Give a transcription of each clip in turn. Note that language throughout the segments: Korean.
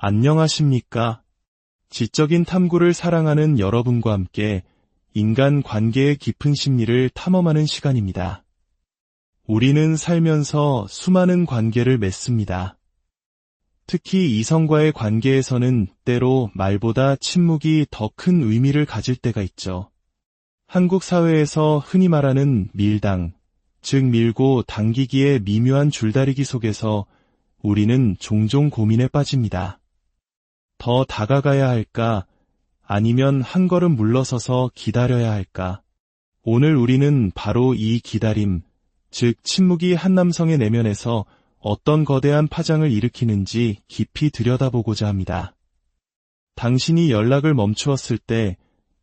안녕하십니까? 지적인 탐구를 사랑하는 여러분과 함께 인간 관계의 깊은 심리를 탐험하는 시간입니다. 우리는 살면서 수많은 관계를 맺습니다. 특히 이성과의 관계에서는 때로 말보다 침묵이 더 큰 의미를 가질 때가 있죠. 한국 사회에서 흔히 말하는 밀당, 즉 밀고 당기기의 미묘한 줄다리기 속에서 우리는 종종 고민에 빠집니다. 더 다가가야 할까? 아니면 한 걸음 물러서서 기다려야 할까? 오늘 우리는 바로 이 기다림, 즉 침묵이 한 남성의 내면에서 어떤 거대한 파장을 일으키는지 깊이 들여다보고자 합니다. 당신이 연락을 멈추었을 때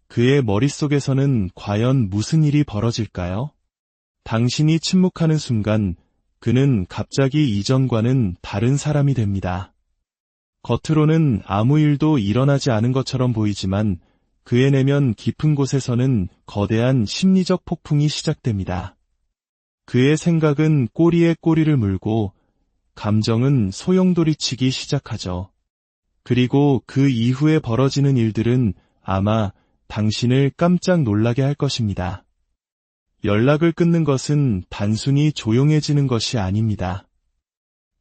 그의 머릿속에서는 과연 무슨 일이 벌어질까요? 당신이 침묵하는 순간 그는 갑자기 이전과는 다른 사람이 됩니다. 겉으로는 아무 일도 일어나지 않은 것처럼 보이지만 그의 내면 깊은 곳에서는 거대한 심리적 폭풍이 시작됩니다. 그의 생각은 꼬리에 꼬리를 물고 감정은 소용돌이치기 시작하죠. 그리고 그 이후에 벌어지는 일들은 아마 당신을 깜짝 놀라게 할 것입니다. 연락을 끊는 것은 단순히 조용해지는 것이 아닙니다.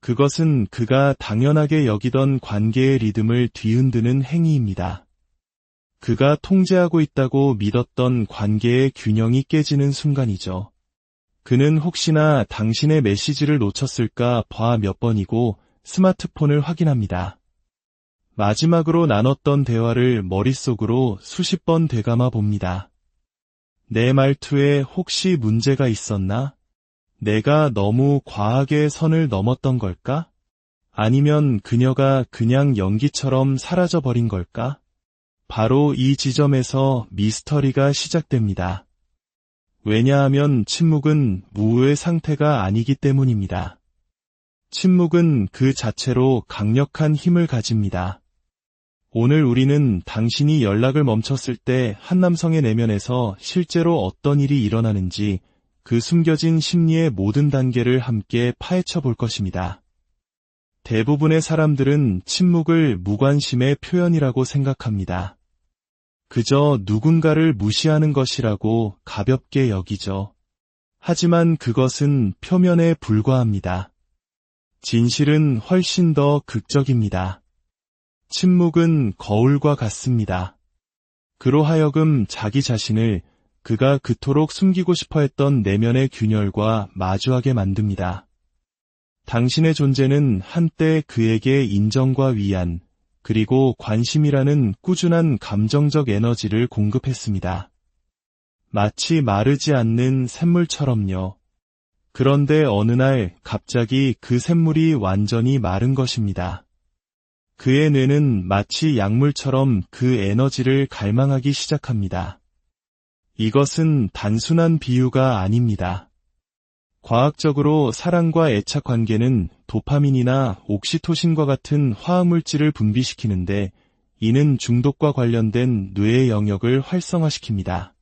그것은 그가 당연하게 여기던 관계의 리듬을 뒤흔드는 행위입니다. 그가 통제하고 있다고 믿었던 관계의 균형이 깨지는 순간이죠. 그는 혹시나 당신의 메시지를 놓쳤을까 봐 몇 번이고 스마트폰을 확인합니다. 마지막으로 나눴던 대화를 머릿속으로 수십 번 되감아 봅니다. 내 말투에 혹시 문제가 있었나? 내가 너무 과하게 선을 넘었던 걸까? 아니면 그녀가 그냥 연기처럼 사라져버린 걸까? 바로 이 지점에서 미스터리가 시작됩니다. 왜냐하면 침묵은 무의 상태가 아니기 때문입니다. 침묵은 그 자체로 강력한 힘을 가집니다. 오늘 우리는 당신이 연락을 멈췄을 때 한 남성의 내면에서 실제로 어떤 일이 일어나는지 그 숨겨진 심리의 모든 단계를 함께 파헤쳐 볼 것입니다. 대부분의 사람들은 침묵을 무관심의 표현이라고 생각합니다. 그저 누군가를 무시하는 것이라고 가볍게 여기죠. 하지만 그것은 표면에 불과합니다. 진실은 훨씬 더 극적입니다. 침묵은 거울과 같습니다. 그로 하여금 자기 자신을 그가 그토록 숨기고 싶어 했던 내면의 균열과 마주하게 만듭니다. 당신의 존재는 한때 그에게 인정과 위안, 그리고 관심이라는 꾸준한 감정적 에너지를 공급했습니다. 마치 마르지 않는 샘물처럼요. 그런데 어느 날 갑자기 그 샘물이 완전히 마른 것입니다. 그의 뇌는 마치 약물처럼 그 에너지를 갈망하기 시작합니다. 이것은 단순한 비유가 아닙니다. 과학적으로 사랑과 애착 관계는 도파민이나 옥시토신과 같은 화학물질을 분비시키는데 이는 중독과 관련된 뇌의 영역을 활성화시킵니다.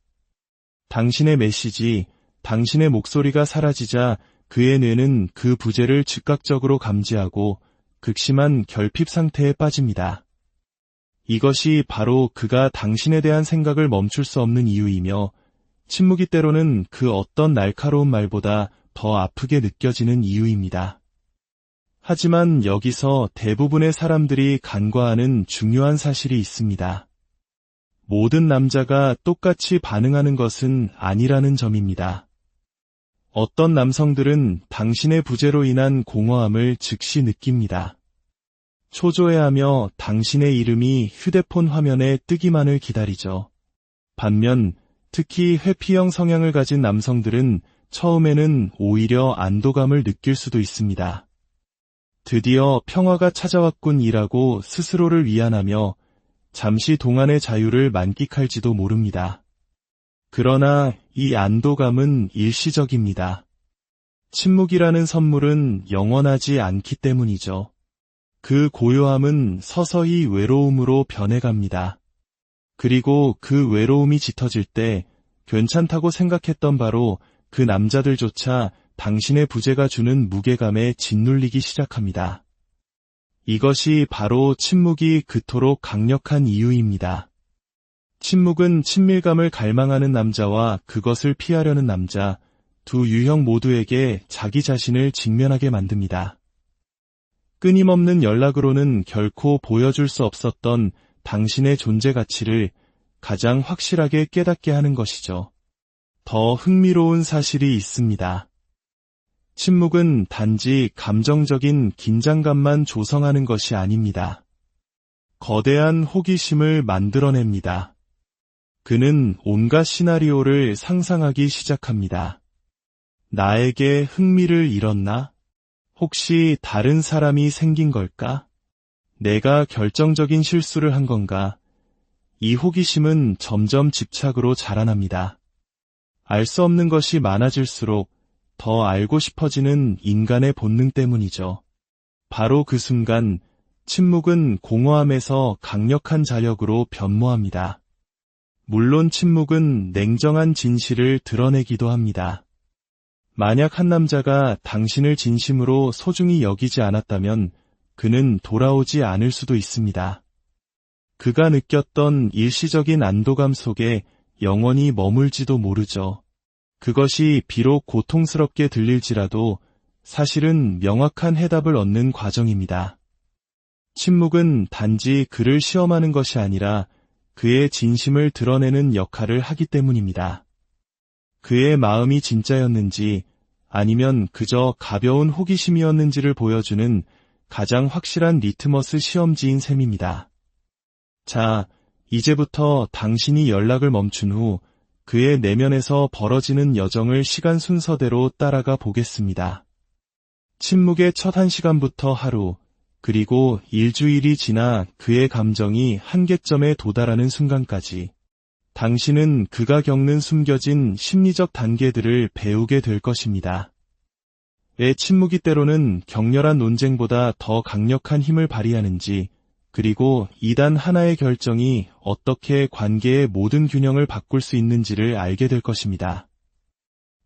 당신의 메시지, 당신의 목소리가 사라지자 그의 뇌는 그 부재를 즉각적으로 감지하고 극심한 결핍 상태에 빠집니다. 이것이 바로 그가 당신에 대한 생각을 멈출 수 없는 이유이며 침묵이 때로는 그 어떤 날카로운 말보다 더 아프게 느껴지는 이유입니다. 하지만 여기서 대부분의 사람들이 간과하는 중요한 사실이 있습니다. 모든 남자가 똑같이 반응하는 것은 아니라는 점입니다. 어떤 남성들은 당신의 부재로 인한 공허함을 즉시 느낍니다. 초조해하며 당신의 이름이 휴대폰 화면에 뜨기만을 기다리죠. 반면 특히 회피형 성향을 가진 남성들은 처음에는 오히려 안도감을 느낄 수도 있습니다. 드디어 평화가 찾아왔군이라고 스스로를 위안하며 잠시 동안의 자유를 만끽할지도 모릅니다. 그러나 이 안도감은 일시적입니다. 침묵이라는 선물은 영원하지 않기 때문이죠. 그 고요함은 서서히 외로움으로 변해갑니다. 그리고 그 외로움이 짙어질 때 괜찮다고 생각했던 바로 그 남자들조차 당신의 부재가 주는 무게감에 짓눌리기 시작합니다. 이것이 바로 침묵이 그토록 강력한 이유입니다. 침묵은 친밀감을 갈망하는 남자와 그것을 피하려는 남자, 두 유형 모두에게 자기 자신을 직면하게 만듭니다. 끊임없는 연락으로는 결코 보여줄 수 없었던 당신의 존재 가치를 가장 확실하게 깨닫게 하는 것이죠. 더 흥미로운 사실이 있습니다. 침묵은 단지 감정적인 긴장감만 조성하는 것이 아닙니다. 거대한 호기심을 만들어냅니다. 그는 온갖 시나리오를 상상하기 시작합니다. 나에게 흥미를 잃었나? 혹시 다른 사람이 생긴 걸까? 내가 결정적인 실수를 한 건가? 이 호기심은 점점 집착으로 자라납니다. 알 수 없는 것이 많아질수록 더 알고 싶어지는 인간의 본능 때문이죠. 바로 그 순간 침묵은 공허함에서 강력한 자력으로 변모합니다. 물론 침묵은 냉정한 진실을 드러내기도 합니다. 만약 한 남자가 당신을 진심으로 소중히 여기지 않았다면 그는 돌아오지 않을 수도 있습니다. 그가 느꼈던 일시적인 안도감 속에 영원히 머물지도 모르죠. 그것이 비록 고통스럽게 들릴지라도 사실은 명확한 해답을 얻는 과정입니다. 침묵은 단지 그를 시험하는 것이 아니라 그의 진심을 드러내는 역할을 하기 때문입니다. 그의 마음이 진짜였는지 아니면 그저 가벼운 호기심이었는지를 보여주는 가장 확실한 리트머스 시험지인 셈입니다. 자, 이제부터 당신이 연락을 멈춘 후 그의 내면에서 벌어지는 여정을 시간 순서대로 따라가 보겠습니다. 침묵의 첫 1시간부터 하루, 그리고 일주일이 지나 그의 감정이 한계점에 도달하는 순간까지 당신은 그가 겪는 숨겨진 심리적 단계들을 배우게 될 것입니다. 왜 침묵이 때로는 격렬한 논쟁보다 더 강력한 힘을 발휘하는지, 그리고 이단 하나의 결정이 어떻게 관계의 모든 균형을 바꿀 수 있는지를 알게 될 것입니다.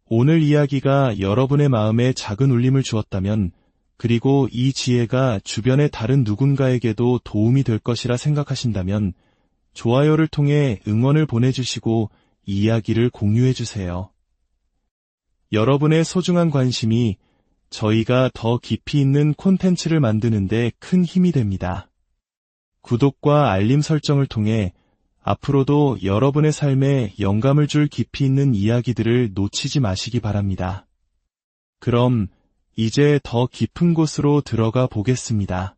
오늘 이야기가 여러분의 마음에 작은 울림을 주었다면, 그리고 이 지혜가 주변의 다른 누군가에게도 도움이 될 것이라 생각하신다면, 좋아요를 통해 응원을 보내주시고 이 이야기를 공유해주세요. 여러분의 소중한 관심이 저희가 더 깊이 있는 콘텐츠를 만드는 데 큰 힘이 됩니다. 구독과 알림 설정을 통해 앞으로도 여러분의 삶에 영감을 줄 깊이 있는 이야기들을 놓치지 마시기 바랍니다. 그럼 이제 더 깊은 곳으로 들어가 보겠습니다.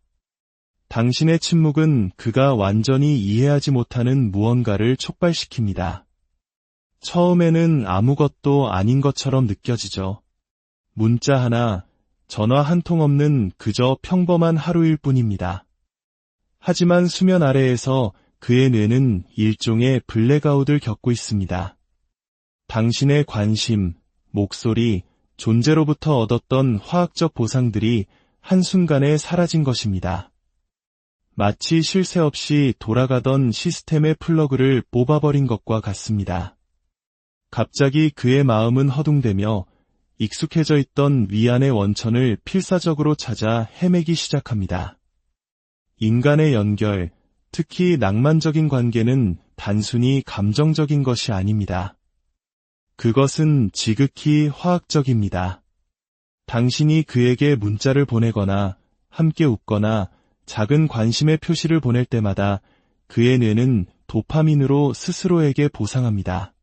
당신의 침묵은 그가 완전히 이해하지 못하는 무언가를 촉발시킵니다. 처음에는 아무것도 아닌 것처럼 느껴지죠. 문자 하나, 전화 한 통 없는 그저 평범한 하루일 뿐입니다. 하지만 수면 아래에서 그의 뇌는 일종의 블랙아웃을 겪고 있습니다. 당신의 관심, 목소리, 존재로부터 얻었던 화학적 보상들이 한순간에 사라진 것입니다. 마치 쉴 새 없이 돌아가던 시스템의 플러그를 뽑아버린 것과 같습니다. 갑자기 그의 마음은 허둥대며 익숙해져 있던 위안의 원천을 필사적으로 찾아 헤매기 시작합니다. 인간의 연결, 특히 낭만적인 관계는 단순히 감정적인 것이 아닙니다. 그것은 지극히 화학적입니다. 당신이 그에게 문자를 보내거나 함께 웃거나 작은 관심의 표시를 보낼 때마다 그의 뇌는 도파민으로 스스로에게 보상합니다.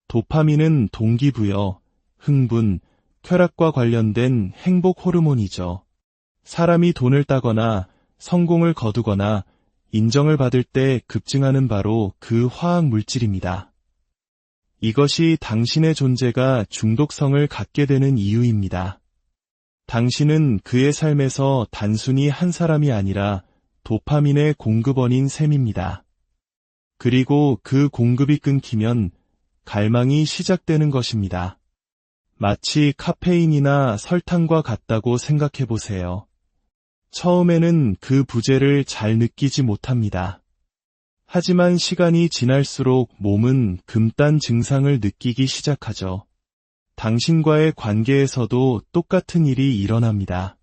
도파민은 동기부여, 흥분, 쾌락과 관련된 행복 호르몬이죠. 사람이 돈을 따거나 성공을 거두거나 인정을 받을 때 급증하는 바로 그 화학 물질입니다. 이것이 당신의 존재가 중독성을 갖게 되는 이유입니다. 당신은 그의 삶에서 단순히 한 사람이 아니라 도파민의 공급원인 셈입니다. 그리고 그 공급이 끊기면 갈망이 시작되는 것입니다. 마치 카페인이나 설탕과 같다고 생각해 보세요. 처음에는 그 부재를 잘 느끼지 못합니다. 하지만 시간이 지날수록 몸은 금단 증상을 느끼기 시작하죠. 당신과의 관계에서도 똑같은 일이 일어납니다.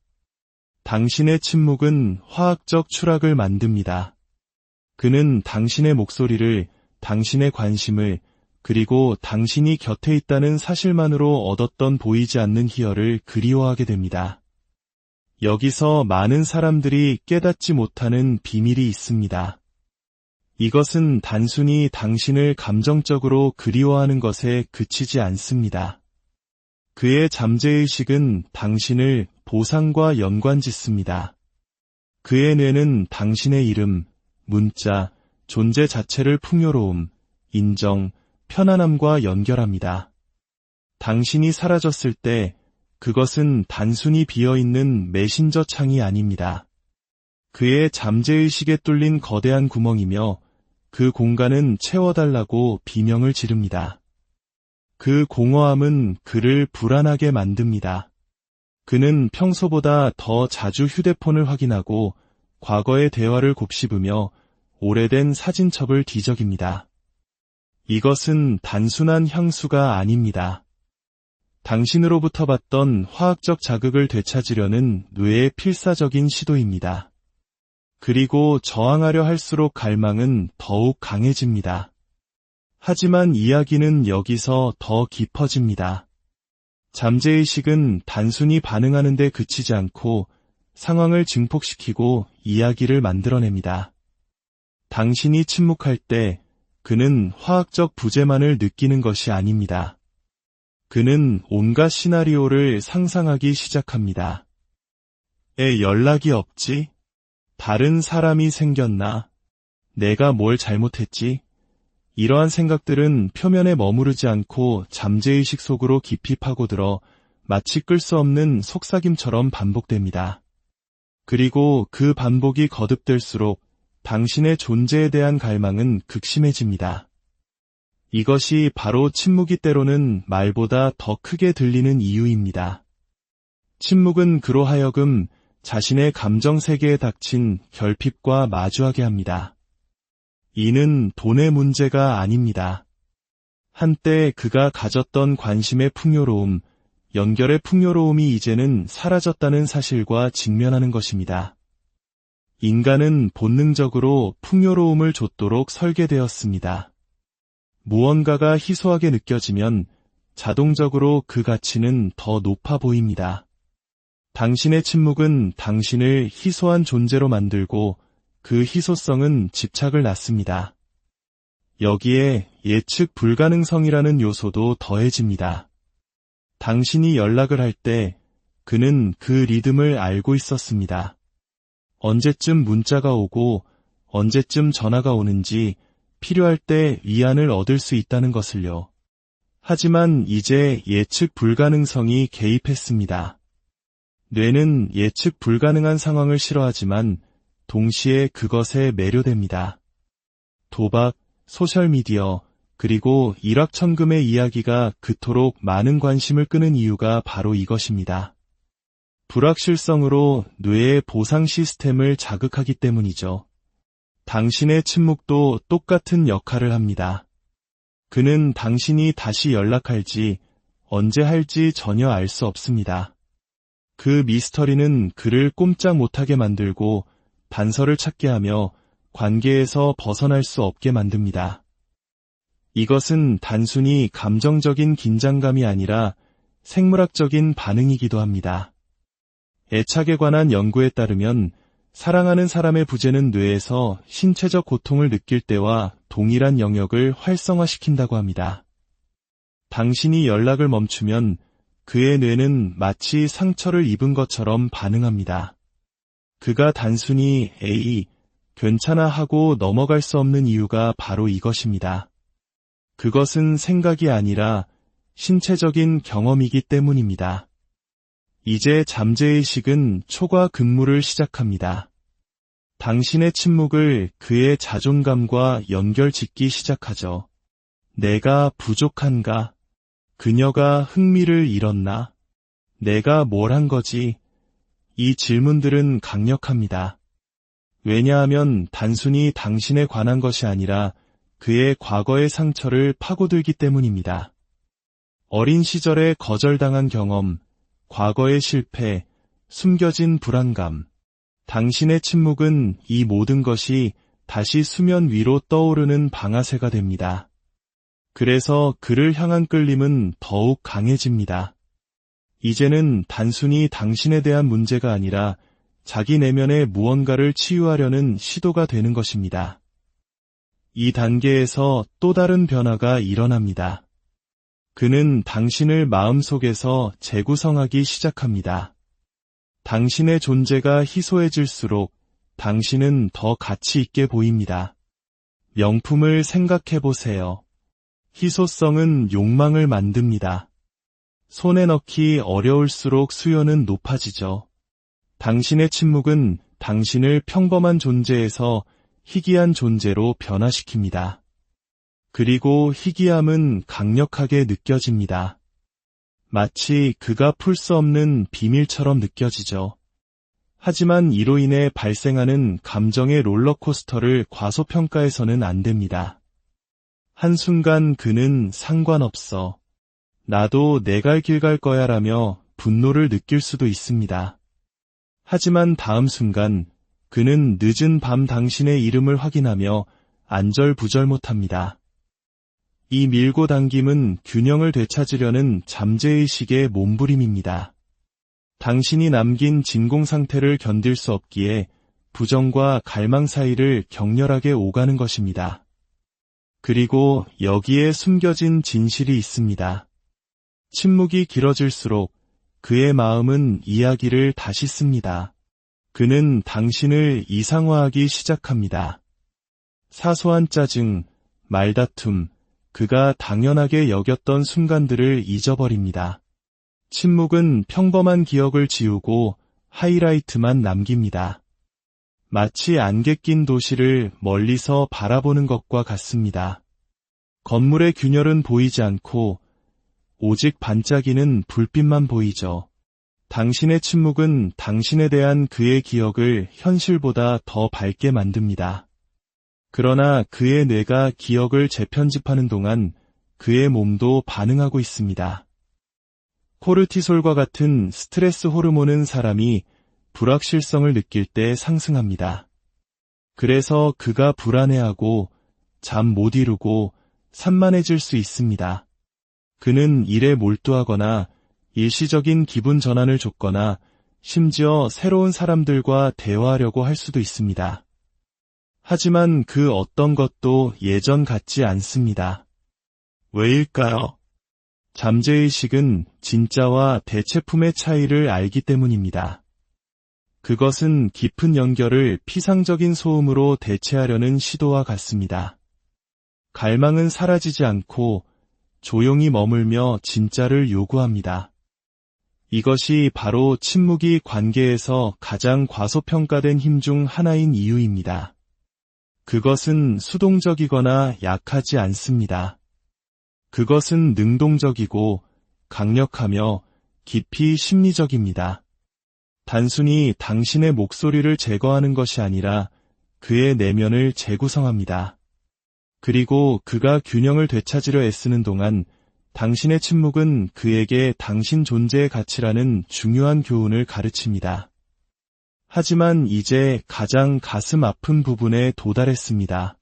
당신의 침묵은 화학적 추락을 만듭니다. 그는 당신의 목소리를, 당신의 관심을, 그리고 당신이 곁에 있다는 사실만으로 얻었던 보이지 않는 희열을 그리워하게 됩니다. 여기서 많은 사람들이 깨닫지 못하는 비밀이 있습니다. 이것은 단순히 당신을 감정적으로 그리워하는 것에 그치지 않습니다. 그의 잠재의식은 당신을 보상과 연관짓습니다. 그의 뇌는 당신의 이름, 문자, 존재 자체를 풍요로움, 인정, 편안함과 연결합니다. 당신이 사라졌을 때 그것은 단순히 비어있는 메신저 창이 아닙니다. 그의 잠재의식에 뚫린 거대한 구멍이며 그 공간은 채워달라고 비명을 지릅니다. 그 공허함은 그를 불안하게 만듭니다. 그는 평소보다 더 자주 휴대폰을 확인하고 과거의 대화를 곱씹으며 오래된 사진첩을 뒤적입니다. 이것은 단순한 향수가 아닙니다. 당신으로부터 받던 화학적 자극을 되찾으려는 뇌의 필사적인 시도입니다. 그리고 저항하려 할수록 갈망은 더욱 강해집니다. 하지만 이야기는 여기서 더 깊어집니다. 잠재의식은 단순히 반응하는 데 그치지 않고 상황을 증폭시키고 이야기를 만들어냅니다. 당신이 침묵할 때 그는 화학적 부재만을 느끼는 것이 아닙니다. 그는 온갖 시나리오를 상상하기 시작합니다. 연락이 없지? 다른 사람이 생겼나? 내가 뭘 잘못했지? 이러한 생각들은 표면에 머무르지 않고 잠재의식 속으로 깊이 파고들어 마치 끌 수 없는 속삭임처럼 반복됩니다. 그리고 그 반복이 거듭될수록 당신의 존재에 대한 갈망은 극심해집니다. 이것이 바로 침묵이 때로는 말보다 더 크게 들리는 이유입니다. 침묵은 그로 하여금 자신의 감정 세계에 닥친 결핍과 마주하게 합니다. 이는 돈의 문제가 아닙니다. 한때 그가 가졌던 관심의 풍요로움, 연결의 풍요로움이 이제는 사라졌다는 사실과 직면하는 것입니다. 인간은 본능적으로 풍요로움을 좇도록 설계되었습니다. 무언가가 희소하게 느껴지면 자동적으로 그 가치는 더 높아 보입니다. 당신의 침묵은 당신을 희소한 존재로 만들고 그 희소성은 집착을 낳습니다. 여기에 예측 불가능성이라는 요소도 더해집니다. 당신이 연락을 할 때 그는 그 리듬을 알고 있었습니다. 언제쯤 문자가 오고 언제쯤 전화가 오는지 필요할 때 위안을 얻을 수 있다는 것을요. 하지만 이제 예측 불가능성이 개입했습니다. 뇌는 예측 불가능한 상황을 싫어하지만 동시에 그것에 매료됩니다. 도박, 소셜미디어, 그리고 일확천금의 이야기가 그토록 많은 관심을 끄는 이유가 바로 이것입니다. 불확실성으로 뇌의 보상 시스템을 자극하기 때문이죠. 당신의 침묵도 똑같은 역할을 합니다. 그는 당신이 다시 연락할지, 언제 할지 전혀 알 수 없습니다. 그 미스터리는 그를 꼼짝 못하게 만들고 단서를 찾게 하며 관계에서 벗어날 수 없게 만듭니다. 이것은 단순히 감정적인 긴장감이 아니라 생물학적인 반응이기도 합니다. 애착에 관한 연구에 따르면 사랑하는 사람의 부재는 뇌에서 신체적 고통을 느낄 때와 동일한 영역을 활성화시킨다고 합니다. 당신이 연락을 멈추면 그의 뇌는 마치 상처를 입은 것처럼 반응합니다. 그가 단순히 괜찮아 하고 넘어갈 수 없는 이유가 바로 이것입니다. 그것은 생각이 아니라 신체적인 경험이기 때문입니다. 이제 잠재의식은 초과 근무를 시작합니다. 당신의 침묵을 그의 자존감과 연결짓기 시작하죠. 내가 부족한가? 그녀가 흥미를 잃었나? 내가 뭘 한 거지? 이 질문들은 강력합니다. 왜냐하면 단순히 당신에 관한 것이 아니라 그의 과거의 상처를 파고들기 때문입니다. 어린 시절에 거절당한 경험, 과거의 실패, 숨겨진 불안감. 당신의 침묵은 이 모든 것이 다시 수면 위로 떠오르는 방아쇠가 됩니다. 그래서 그를 향한 끌림은 더욱 강해집니다. 이제는 단순히 당신에 대한 문제가 아니라 자기 내면의 무언가를 치유하려는 시도가 되는 것입니다. 이 단계에서 또 다른 변화가 일어납니다. 그는 당신을 마음속에서 재구성하기 시작합니다. 당신의 존재가 희소해질수록 당신은 더 가치 있게 보입니다. 명품을 생각해 보세요. 희소성은 욕망을 만듭니다. 손에 넣기 어려울수록 수요는 높아지죠. 당신의 침묵은 당신을 평범한 존재에서 희귀한 존재로 변화시킵니다. 그리고 희귀함은 강력하게 느껴집니다. 마치 그가 풀 수 없는 비밀처럼 느껴지죠. 하지만 이로 인해 발생하는 감정의 롤러코스터를 과소평가해서는 안 됩니다. 한순간 그는 상관없어. 나도 내 갈 길 갈 거야 라며 분노를 느낄 수도 있습니다. 하지만 다음 순간 그는 늦은 밤 당신의 이름을 확인하며 안절부절 못합니다. 이 밀고 당김은 균형을 되찾으려는 잠재의식의 몸부림입니다. 당신이 남긴 진공 상태를 견딜 수 없기에 부정과 갈망 사이를 격렬하게 오가는 것입니다. 그리고 여기에 숨겨진 진실이 있습니다. 침묵이 길어질수록 그의 마음은 이야기를 다시 씁니다. 그는 당신을 이상화하기 시작합니다. 사소한 짜증, 말다툼, 그가 당연하게 여겼던 순간들을 잊어버립니다. 침묵은 평범한 기억을 지우고 하이라이트만 남깁니다. 마치 안개 낀 도시를 멀리서 바라보는 것과 같습니다. 건물의 균열은 보이지 않고 오직 반짝이는 불빛만 보이죠. 당신의 침묵은 당신에 대한 그의 기억을 현실보다 더 밝게 만듭니다. 그러나 그의 뇌가 기억을 재편집하는 동안 그의 몸도 반응하고 있습니다. 코르티솔과 같은 스트레스 호르몬은 사람이 불확실성을 느낄 때 상승합니다. 그래서 그가 불안해하고 잠 못 이루고 산만해질 수 있습니다. 그는 일에 몰두하거나 일시적인 기분 전환을 줬거나 심지어 새로운 사람들과 대화하려고 할 수도 있습니다. 하지만 그 어떤 것도 예전 같지 않습니다. 왜일까요? 잠재의식은 진짜와 대체품의 차이를 알기 때문입니다. 그것은 깊은 연결을 피상적인 소음으로 대체하려는 시도와 같습니다. 갈망은 사라지지 않고 조용히 머물며 진짜를 요구합니다. 이것이 바로 침묵이 관계에서 가장 과소평가된 힘 중 하나인 이유입니다. 그것은 수동적이거나 약하지 않습니다. 그것은 능동적이고 강력하며 깊이 심리적입니다. 단순히 당신의 목소리를 제거하는 것이 아니라 그의 내면을 재구성합니다. 그리고 그가 균형을 되찾으려 애쓰는 동안 당신의 침묵은 그에게 당신 존재의 가치라는 중요한 교훈을 가르칩니다. 하지만 이제 가장 가슴 아픈 부분에 도달했습니다.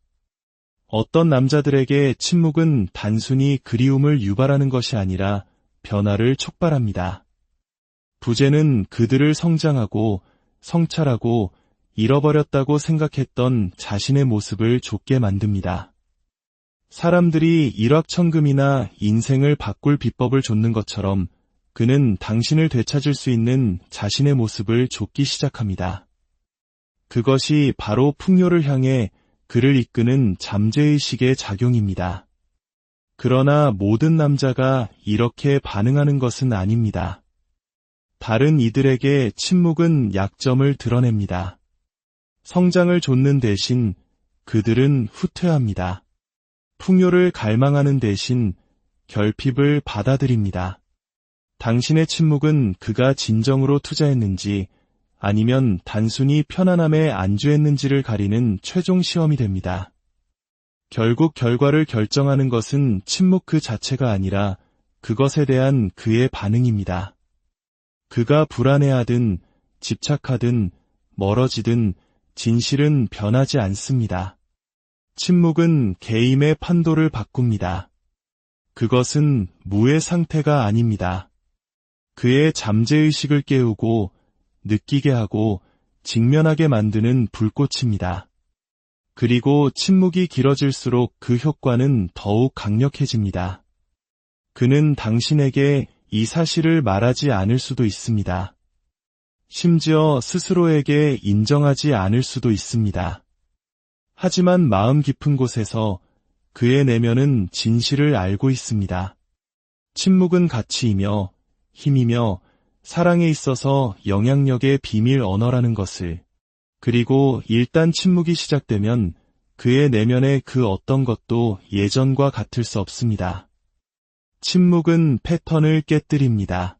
어떤 남자들에게 침묵은 단순히 그리움을 유발하는 것이 아니라 변화를 촉발합니다. 부재는 그들을 성장하고 성찰하고 잃어버렸다고 생각했던 자신의 모습을 좇게 만듭니다. 사람들이 일확천금이나 인생을 바꿀 비법을 좇는 것처럼 그는 당신을 되찾을 수 있는 자신의 모습을 좇기 시작합니다. 그것이 바로 풍요를 향해 그를 이끄는 잠재의식의 작용입니다. 그러나 모든 남자가 이렇게 반응하는 것은 아닙니다. 다른 이들에게 침묵은 약점을 드러냅니다. 성장을 좇는 대신 그들은 후퇴합니다. 풍요를 갈망하는 대신 결핍을 받아들입니다. 당신의 침묵은 그가 진정으로 투자했는지 아니면 단순히 편안함에 안주했는지를 가리는 최종 시험이 됩니다. 결국 결과를 결정하는 것은 침묵 그 자체가 아니라 그것에 대한 그의 반응입니다. 그가 불안해하든 집착하든 멀어지든 진실은 변하지 않습니다. 침묵은 개임의 판도를 바꿉니다. 그것은 무의 상태가 아닙니다. 그의 잠재의식을 깨우고 느끼게 하고 직면하게 만드는 불꽃입니다. 그리고 침묵이 길어질수록 그 효과는 더욱 강력해집니다. 그는 당신에게 이 사실을 말하지 않을 수도 있습니다. 심지어 스스로에게 인정하지 않을 수도 있습니다. 하지만 마음 깊은 곳에서 그의 내면은 진실을 알고 있습니다. 침묵은 가치이며 힘이며 사랑에 있어서 영향력의 비밀 언어라는 것을, 그리고 일단 침묵이 시작되면 그의 내면의 그 어떤 것도 예전과 같을 수 없습니다. 침묵은 패턴을 깨뜨립니다.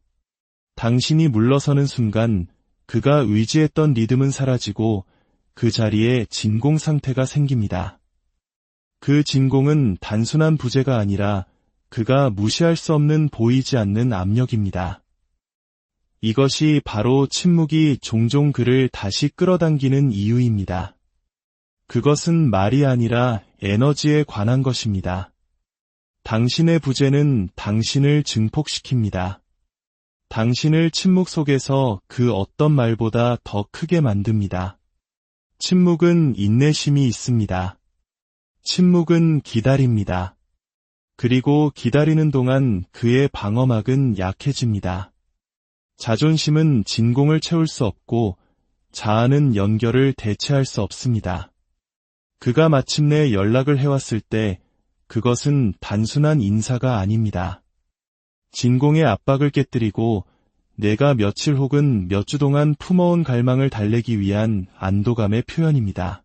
당신이 물러서는 순간 그가 의지했던 리듬은 사라지고 그 자리에 진공 상태가 생깁니다. 그 진공은 단순한 부재가 아니라 그가 무시할 수 없는 보이지 않는 압력입니다. 이것이 바로 침묵이 종종 그를 다시 끌어당기는 이유입니다. 그것은 말이 아니라 에너지에 관한 것입니다. 당신의 부재는 당신을 증폭시킵니다. 당신을 침묵 속에서 그 어떤 말보다 더 크게 만듭니다. 침묵은 인내심이 있습니다. 침묵은 기다립니다. 그리고 기다리는 동안 그의 방어막은 약해집니다. 자존심은 진공을 채울 수 없고 자아는 연결을 대체할 수 없습니다. 그가 마침내 연락을 해왔을 때 그것은 단순한 인사가 아닙니다. 진공의 압박을 깨뜨리고 내가 며칠 혹은 몇 주 동안 품어온 갈망을 달래기 위한 안도감의 표현입니다.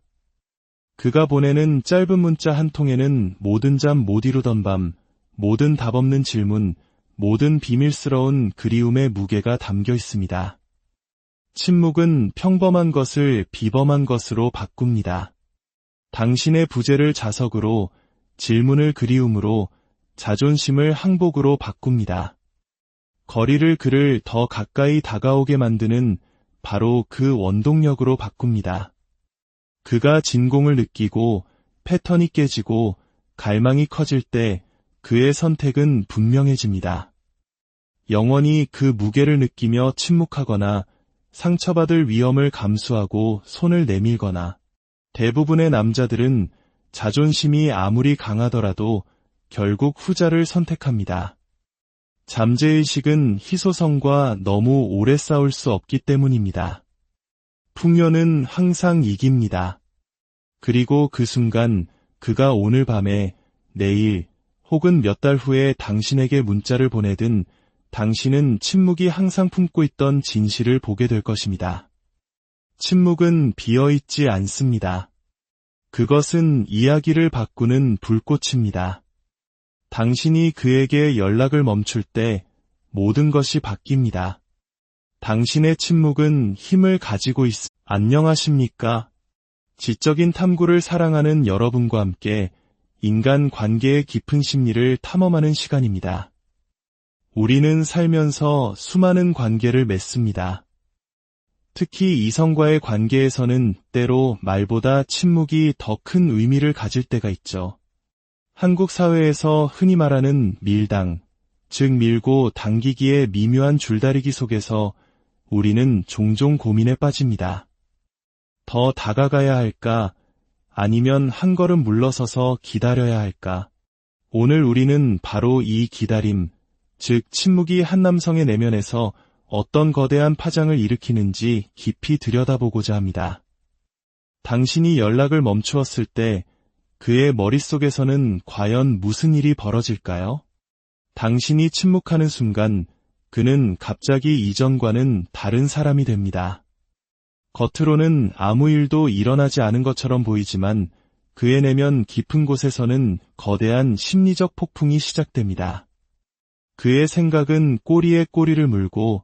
그가 보내는 짧은 문자 한 통에는 모든 잠 못 이루던 밤, 모든 답 없는 질문, 모든 비밀스러운 그리움의 무게가 담겨 있습니다. 침묵은 평범한 것을 비범한 것으로 바꿉니다. 당신의 부재를 자석으로, 질문을 그리움으로, 자존심을 항복으로 바꿉니다. 거리를 그를 더 가까이 다가오게 만드는 바로 그 원동력으로 바꿉니다. 그가 진공을 느끼고 패턴이 깨지고 갈망이 커질 때 그의 선택은 분명해집니다. 영원히 그 무게를 느끼며 침묵하거나 상처받을 위험을 감수하고 손을 내밀거나, 대부분의 남자들은 자존심이 아무리 강하더라도 결국 후자를 선택합니다. 잠재의식은 희소성과 너무 오래 싸울 수 없기 때문입니다. 풍요는 항상 이깁니다. 그리고 그 순간 그가 오늘 밤에, 내일 혹은 몇 달 후에 당신에게 문자를 보내든 당신은 침묵이 항상 품고 있던 진실을 보게 될 것입니다. 침묵은 비어있지 않습니다. 그것은 이야기를 바꾸는 불꽃입니다. 당신이 그에게 연락을 멈출 때 모든 것이 바뀝니다. 당신의 침묵은 힘을 가지고 안녕하십니까? 지적인 탐구를 사랑하는 여러분과 함께 인간 관계의 깊은 심리를 탐험하는 시간입니다. 우리는 살면서 수많은 관계를 맺습니다. 특히 이성과의 관계에서는 때로 말보다 침묵이 더 큰 의미를 가질 때가 있죠. 한국 사회에서 흔히 말하는 밀당, 즉 밀고 당기기의 미묘한 줄다리기 속에서 우리는 종종 고민에 빠집니다. 더 다가가야 할까? 아니면 한 걸음 물러서서 기다려야 할까? 오늘 우리는 바로 이 기다림, 즉 침묵이 한 남성의 내면에서 어떤 거대한 파장을 일으키는지 깊이 들여다보고자 합니다. 당신이 연락을 멈추었을 때 그의 머릿속에서는 과연 무슨 일이 벌어질까요? 당신이 침묵하는 순간 그는 갑자기 이전과는 다른 사람이 됩니다. 겉으로는 아무 일도 일어나지 않은 것처럼 보이지만 그의 내면 깊은 곳에서는 거대한 심리적 폭풍이 시작됩니다. 그의 생각은 꼬리에 꼬리를 물고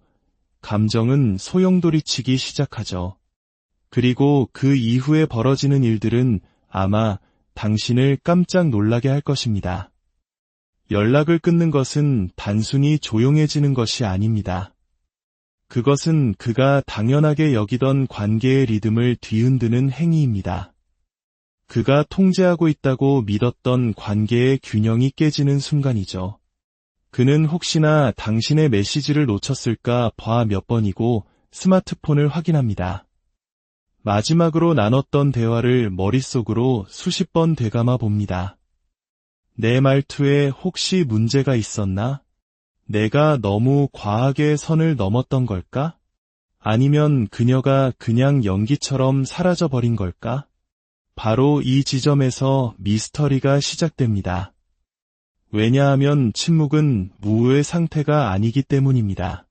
감정은 소용돌이치기 시작하죠. 그리고 그 이후에 벌어지는 일들은 아마 당신을 깜짝 놀라게 할 것입니다. 연락을 끊는 것은 단순히 조용해지는 것이 아닙니다. 그것은 그가 당연하게 여기던 관계의 리듬을 뒤흔드는 행위입니다. 그가 통제하고 있다고 믿었던 관계의 균형이 깨지는 순간이죠. 그는 혹시나 당신의 메시지를 놓쳤을까 봐 몇 번이고 스마트폰을 확인합니다. 마지막으로 나눴던 대화를 머릿속으로 수십 번 되감아 봅니다. 내 말투에 혹시 문제가 있었나? 내가 너무 과하게 선을 넘었던 걸까? 아니면 그녀가 그냥 연기처럼 사라져버린 걸까? 바로 이 지점에서 미스터리가 시작됩니다. 왜냐하면 침묵은 무의 상태가 아니기 때문입니다.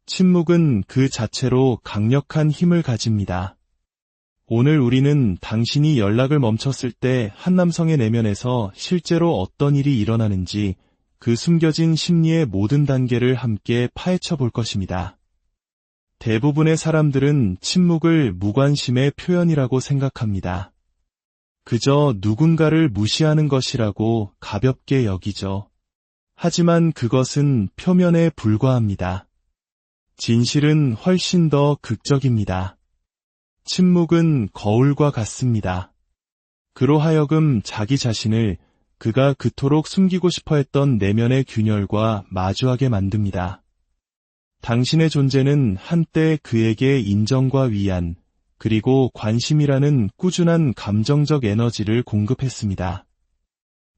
침묵은 그 자체로 강력한 힘을 가집니다. 오늘 우리는 당신이 연락을 멈췄을 때 한 남성의 내면에서 실제로 어떤 일이 일어나는지 그 숨겨진 심리의 모든 단계를 함께 파헤쳐 볼 것입니다. 대부분의 사람들은 침묵을 무관심의 표현이라고 생각합니다. 그저 누군가를 무시하는 것이라고 가볍게 여기죠. 하지만 그것은 표면에 불과합니다. 진실은 훨씬 더 극적입니다. 침묵은 거울과 같습니다. 그로 하여금 자기 자신을 그가 그토록 숨기고 싶어 했던 내면의 균열과 마주하게 만듭니다. 당신의 존재는 한때 그에게 인정과 위안, 그리고 관심이라는 꾸준한 감정적 에너지를 공급했습니다.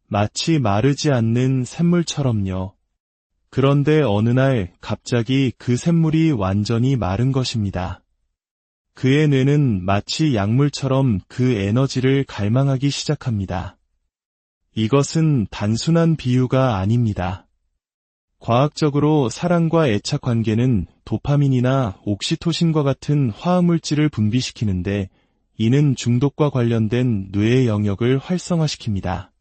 마치 마르지 않는 샘물처럼요. 그런데 어느 날 갑자기 그 샘물이 완전히 마른 것입니다. 그의 뇌는 마치 약물처럼 그 에너지를 갈망하기 시작합니다. 이것은 단순한 비유가 아닙니다. 과학적으로 사랑과 애착 관계는 도파민이나 옥시토신과 같은 화학물질을 분비시키는데 이는 중독과 관련된 뇌의 영역을 활성화시킵니다.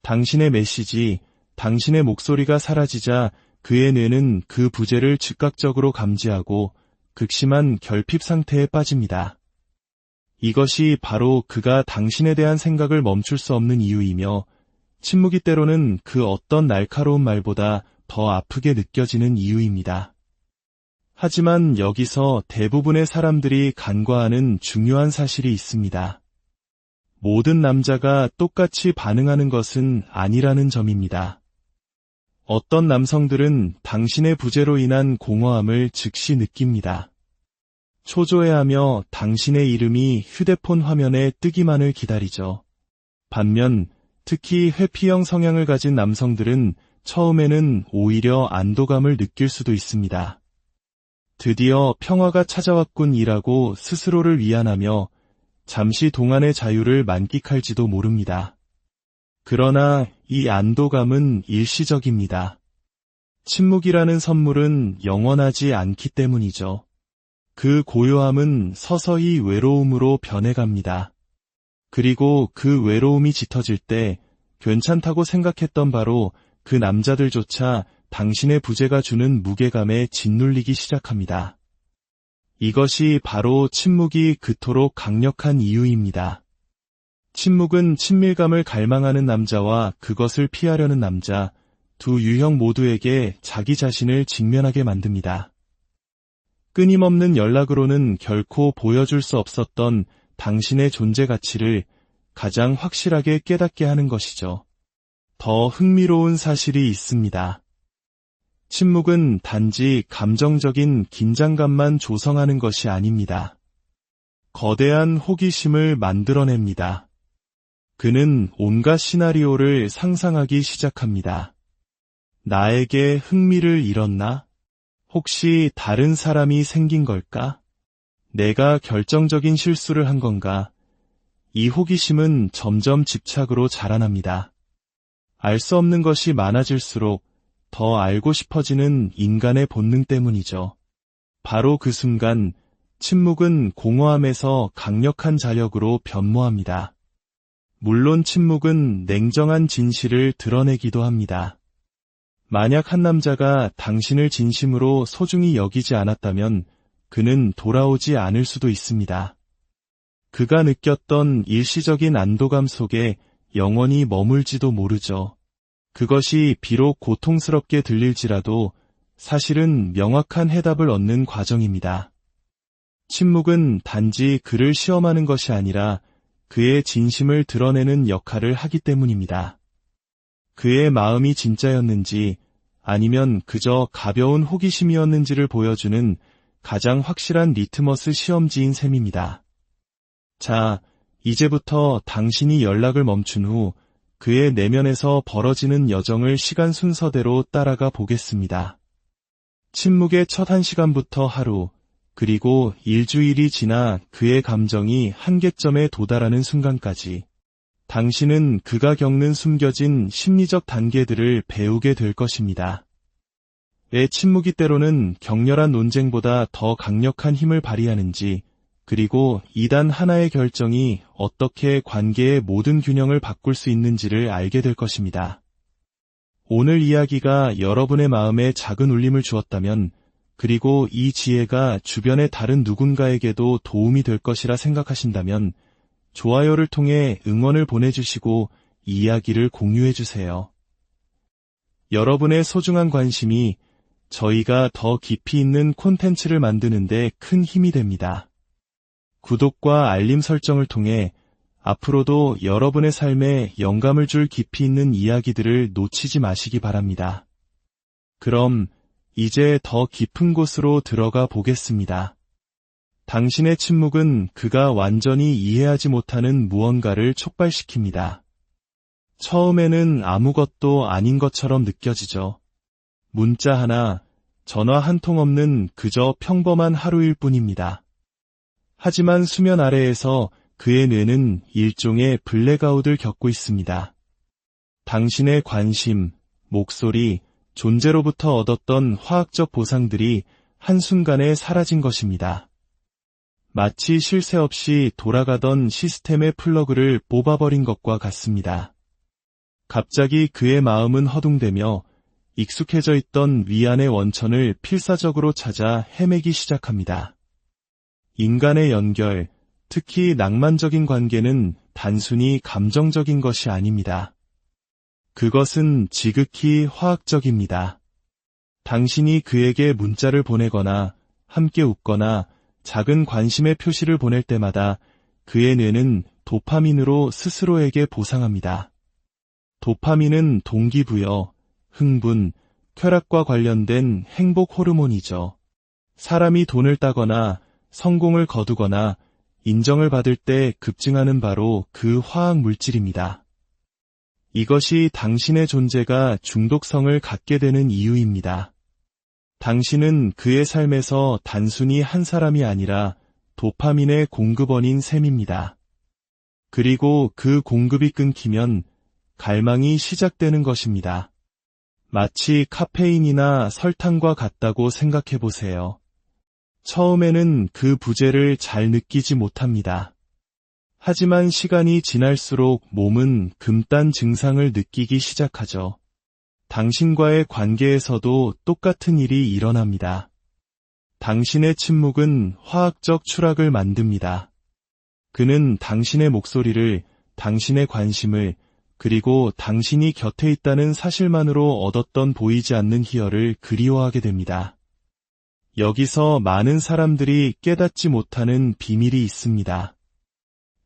당신의 메시지, 당신의 목소리가 사라지자 그의 뇌는 그 부재를 즉각적으로 감지하고 극심한 결핍 상태에 빠집니다. 이것이 바로 그가 당신에 대한 생각을 멈출 수 없는 이유이며 침묵이 때로는 그 어떤 날카로운 말보다 더 아프게 느껴지는 이유입니다. 하지만 여기서 대부분의 사람들이 간과하는 중요한 사실이 있습니다. 모든 남자가 똑같이 반응하는 것은 아니라는 점입니다. 어떤 남성들은 당신의 부재로 인한 공허함을 즉시 느낍니다. 초조해하며 당신의 이름이 휴대폰 화면에 뜨기만을 기다리죠. 반면 특히 회피형 성향을 가진 남성들은 처음에는 오히려 안도감을 느낄 수도 있습니다. 드디어 평화가 찾아왔군이라고 스스로를 위안하며 잠시 동안의 자유를 만끽할지도 모릅니다. 그러나 이 안도감은 일시적입니다. 침묵이라는 선물은 영원하지 않기 때문이죠. 그 고요함은 서서히 외로움으로 변해갑니다. 그리고 그 외로움이 짙어질 때 괜찮다고 생각했던 바로 그 남자들조차 당신의 부재가 주는 무게감에 짓눌리기 시작합니다. 이것이 바로 침묵이 그토록 강력한 이유입니다. 침묵은 친밀감을 갈망하는 남자와 그것을 피하려는 남자, 두 유형 모두에게 자기 자신을 직면하게 만듭니다. 끊임없는 연락으로는 결코 보여줄 수 없었던 당신의 존재 가치를 가장 확실하게 깨닫게 하는 것이죠. 더 흥미로운 사실이 있습니다. 침묵은 단지 감정적인 긴장감만 조성하는 것이 아닙니다. 거대한 호기심을 만들어냅니다. 그는 온갖 시나리오를 상상하기 시작합니다. 나에게 흥미를 잃었나? 혹시 다른 사람이 생긴 걸까? 내가 결정적인 실수를 한 건가? 이 호기심은 점점 집착으로 자라납니다. 알 수 없는 것이 많아질수록 더 알고 싶어지는 인간의 본능 때문이죠. 바로 그 순간 침묵은 공허함에서 강력한 자력으로 변모합니다. 물론 침묵은 냉정한 진실을 드러내기도 합니다. 만약 한 남자가 당신을 진심으로 소중히 여기지 않았다면 그는 돌아오지 않을 수도 있습니다. 그가 느꼈던 일시적인 안도감 속에 영원히 머물지도 모르죠. 그것이 비록 고통스럽게 들릴지라도 사실은 명확한 해답을 얻는 과정입니다. 침묵은 단지 그를 시험하는 것이 아니라 그의 진심을 드러내는 역할을 하기 때문입니다. 그의 마음이 진짜였는지 아니면 그저 가벼운 호기심이었는지를 보여주는 가장 확실한 리트머스 시험지인 셈입니다. 자, 이제부터 당신이 연락을 멈춘 후 그의 내면에서 벌어지는 여정을 시간 순서대로 따라가 보겠습니다. 침묵의 첫 1시간부터 하루, 그리고 일주일이 지나 그의 감정이 한계점에 도달하는 순간까지 당신은 그가 겪는 숨겨진 심리적 단계들을 배우게 될 것입니다. 왜 침묵이 때로는 격렬한 논쟁보다 더 강력한 힘을 발휘하는지, 그리고 이단 하나의 결정이 어떻게 관계의 모든 균형을 바꿀 수 있는지를 알게 될 것입니다. 오늘 이야기가 여러분의 마음에 작은 울림을 주었다면, 그리고 이 지혜가 주변의 다른 누군가에게도 도움이 될 것이라 생각하신다면, 좋아요를 통해 응원을 보내주시고 이야기를 공유해주세요. 여러분의 소중한 관심이 저희가 더 깊이 있는 콘텐츠를 만드는 데 큰 힘이 됩니다. 구독과 알림 설정을 통해 앞으로도 여러분의 삶에 영감을 줄 깊이 있는 이야기들을 놓치지 마시기 바랍니다. 그럼 이제 더 깊은 곳으로 들어가 보겠습니다. 당신의 침묵은 그가 완전히 이해하지 못하는 무언가를 촉발시킵니다. 처음에는 아무것도 아닌 것처럼 느껴지죠. 문자 하나, 전화 한 통 없는 그저 평범한 하루일 뿐입니다. 하지만 수면 아래에서 그의 뇌는 일종의 블랙아웃을 겪고 있습니다. 당신의 관심, 목소리, 존재로부터 얻었던 화학적 보상들이 한순간에 사라진 것입니다. 마치 쉴 새 없이 돌아가던 시스템의 플러그를 뽑아버린 것과 같습니다. 갑자기 그의 마음은 허둥대며 익숙해져 있던 위안의 원천을 필사적으로 찾아 헤매기 시작합니다. 인간의 연결, 특히 낭만적인 관계는 단순히 감정적인 것이 아닙니다. 그것은 지극히 화학적입니다. 당신이 그에게 문자를 보내거나 함께 웃거나 작은 관심의 표시를 보낼 때마다 그의 뇌는 도파민으로 스스로에게 보상합니다. 도파민은 동기부여, 흥분, 쾌락과 관련된 행복 호르몬이죠. 사람이 돈을 따거나 성공을 거두거나 인정을 받을 때 급증하는 바로 그 화학 물질입니다. 이것이 당신의 존재가 중독성을 갖게 되는 이유입니다. 당신은 그의 삶에서 단순히 한 사람이 아니라 도파민의 공급원인 셈입니다. 그리고 그 공급이 끊기면 갈망이 시작되는 것입니다. 마치 카페인이나 설탕과 같다고 생각해 보세요. 처음에는 그 부재를 잘 느끼지 못합니다. 하지만 시간이 지날수록 몸은 금단 증상을 느끼기 시작하죠. 당신과의 관계에서도 똑같은 일이 일어납니다. 당신의 침묵은 화학적 추락을 만듭니다. 그는 당신의 목소리를, 당신의 관심을, 그리고 당신이 곁에 있다는 사실만으로 얻었던 보이지 않는 희열을 그리워하게 됩니다. 여기서 많은 사람들이 깨닫지 못하는 비밀이 있습니다.